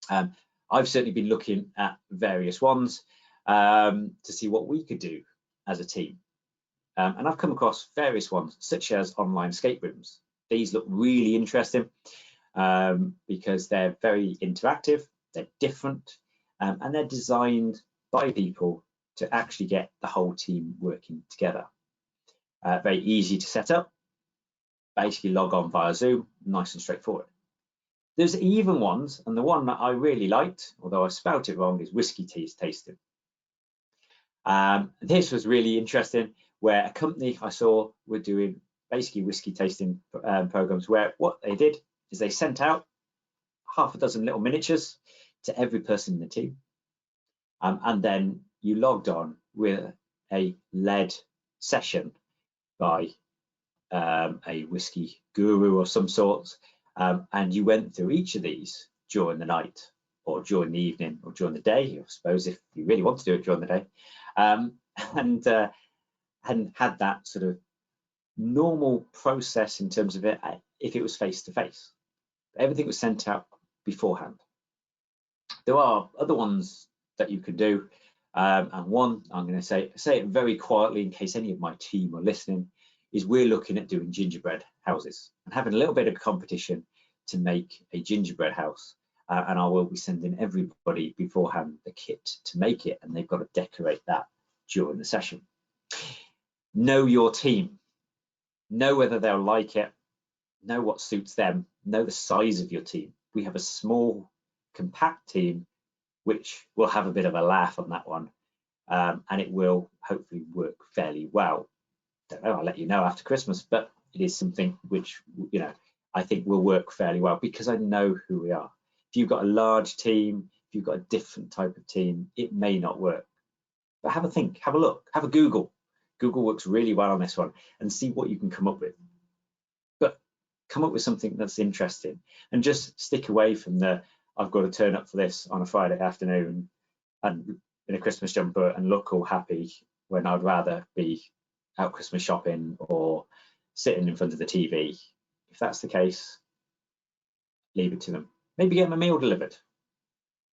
I've certainly been looking at various ones to see what we could do as a team. And I've come across various ones, such as online escape rooms. These look really interesting because they're very interactive, they're different, and they're designed by people to actually get the whole team working together. Very easy to set up, basically log on via Zoom, nice and straightforward. There's even ones, and the one that I really liked, although I spelt it wrong, is whiskey tasting. This was really interesting, where a company I saw were doing basically whiskey tasting programs, where what they did is they sent out half a dozen little miniatures to every person in the team, and then you logged on with a led session by a whiskey guru of some sort, and you went through each of these during the night or during the evening or during the day, I suppose, if you really want to do it during the day, and had that sort of normal process in terms of it if it was face to face. Everything was sent out beforehand. There are other ones that you can do, and one I'm going to say it very quietly in case any of my team are listening, is we're looking at doing gingerbread houses and having a little bit of competition to make a gingerbread house. And I will be sending everybody beforehand the kit to make it, and they've got to decorate that during the session. Know your team, know whether they'll like it, know what suits them, know the size of your team. We have a small, compact team, which will have a bit of a laugh on that one, and it will hopefully work fairly well. Don't know, I'll let you know after Christmas, but it is something which, you know, I think will work fairly well because I know who we are. If you've got a large team, if you've got a different type of team, it may not work. But have a think, have a look, have a Google. Google works really well on this one, and see what you can come up with. But come up with something that's interesting, and just stick away from the I've got to turn up for this on a Friday afternoon and in a Christmas jumper and look all happy, when I'd rather be out Christmas shopping or sitting in front of the TV. If that's the case, leave it to them. Maybe get them a meal delivered.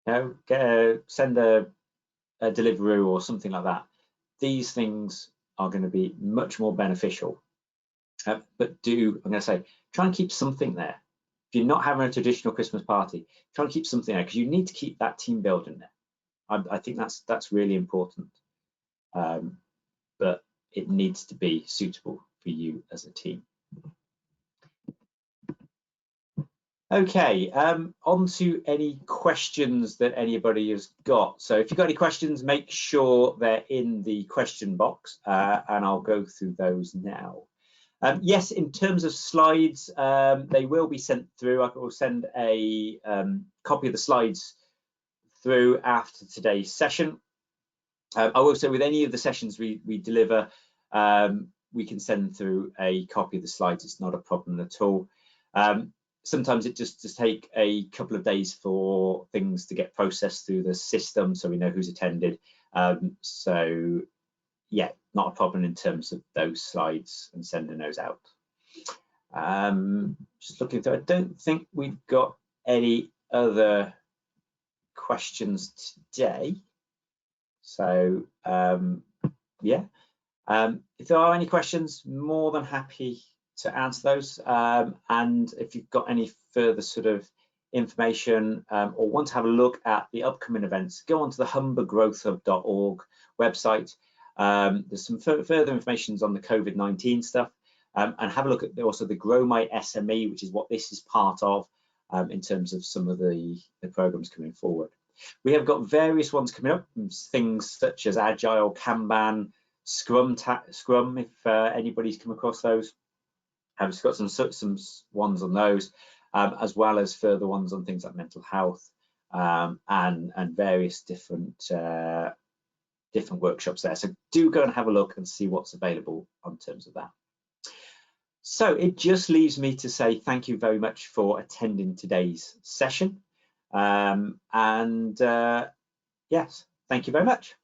You know, send a Deliveroo or something like that. These things are going to be much more beneficial. But I'm going to say, try and keep something there. If you're not having a traditional Christmas party, try and keep something there, because you need to keep that team building there. I think that's really important. But it needs to be suitable for you as a team. Okay, on to any questions that anybody has got. So if you've got any questions, make sure they're in the question box, and I'll go through those now. Yes, in terms of slides, they will be sent through. I will send a copy of the slides through after today's session. I will say with any of the sessions we deliver, we can send through a copy of the slides. It's not a problem at all. Sometimes it just take a couple of days for things to get processed through the system, so we know who's attended. So yeah, not a problem in terms of those slides and sending those out. Just looking through, I don't think we've got any other questions today. So yeah, if there are any questions, more than happy to answer those. And if you've got any further sort of information or want to have a look at the upcoming events, go onto the humbergrowthhub.org website. There's some further information on the COVID-19 stuff, and have a look at also the Grow My SME, which is what this is part of in terms of some of the programs coming forward. We have got various ones coming up, things such as Agile, Kanban, Scrum, if anybody's come across those. We've got some ones on those, as well as further ones on things like mental health and various different workshops there. So do go and have a look and see what's available in terms of that. So it just leaves me to say thank you very much for attending today's session. Yes, thank you very much.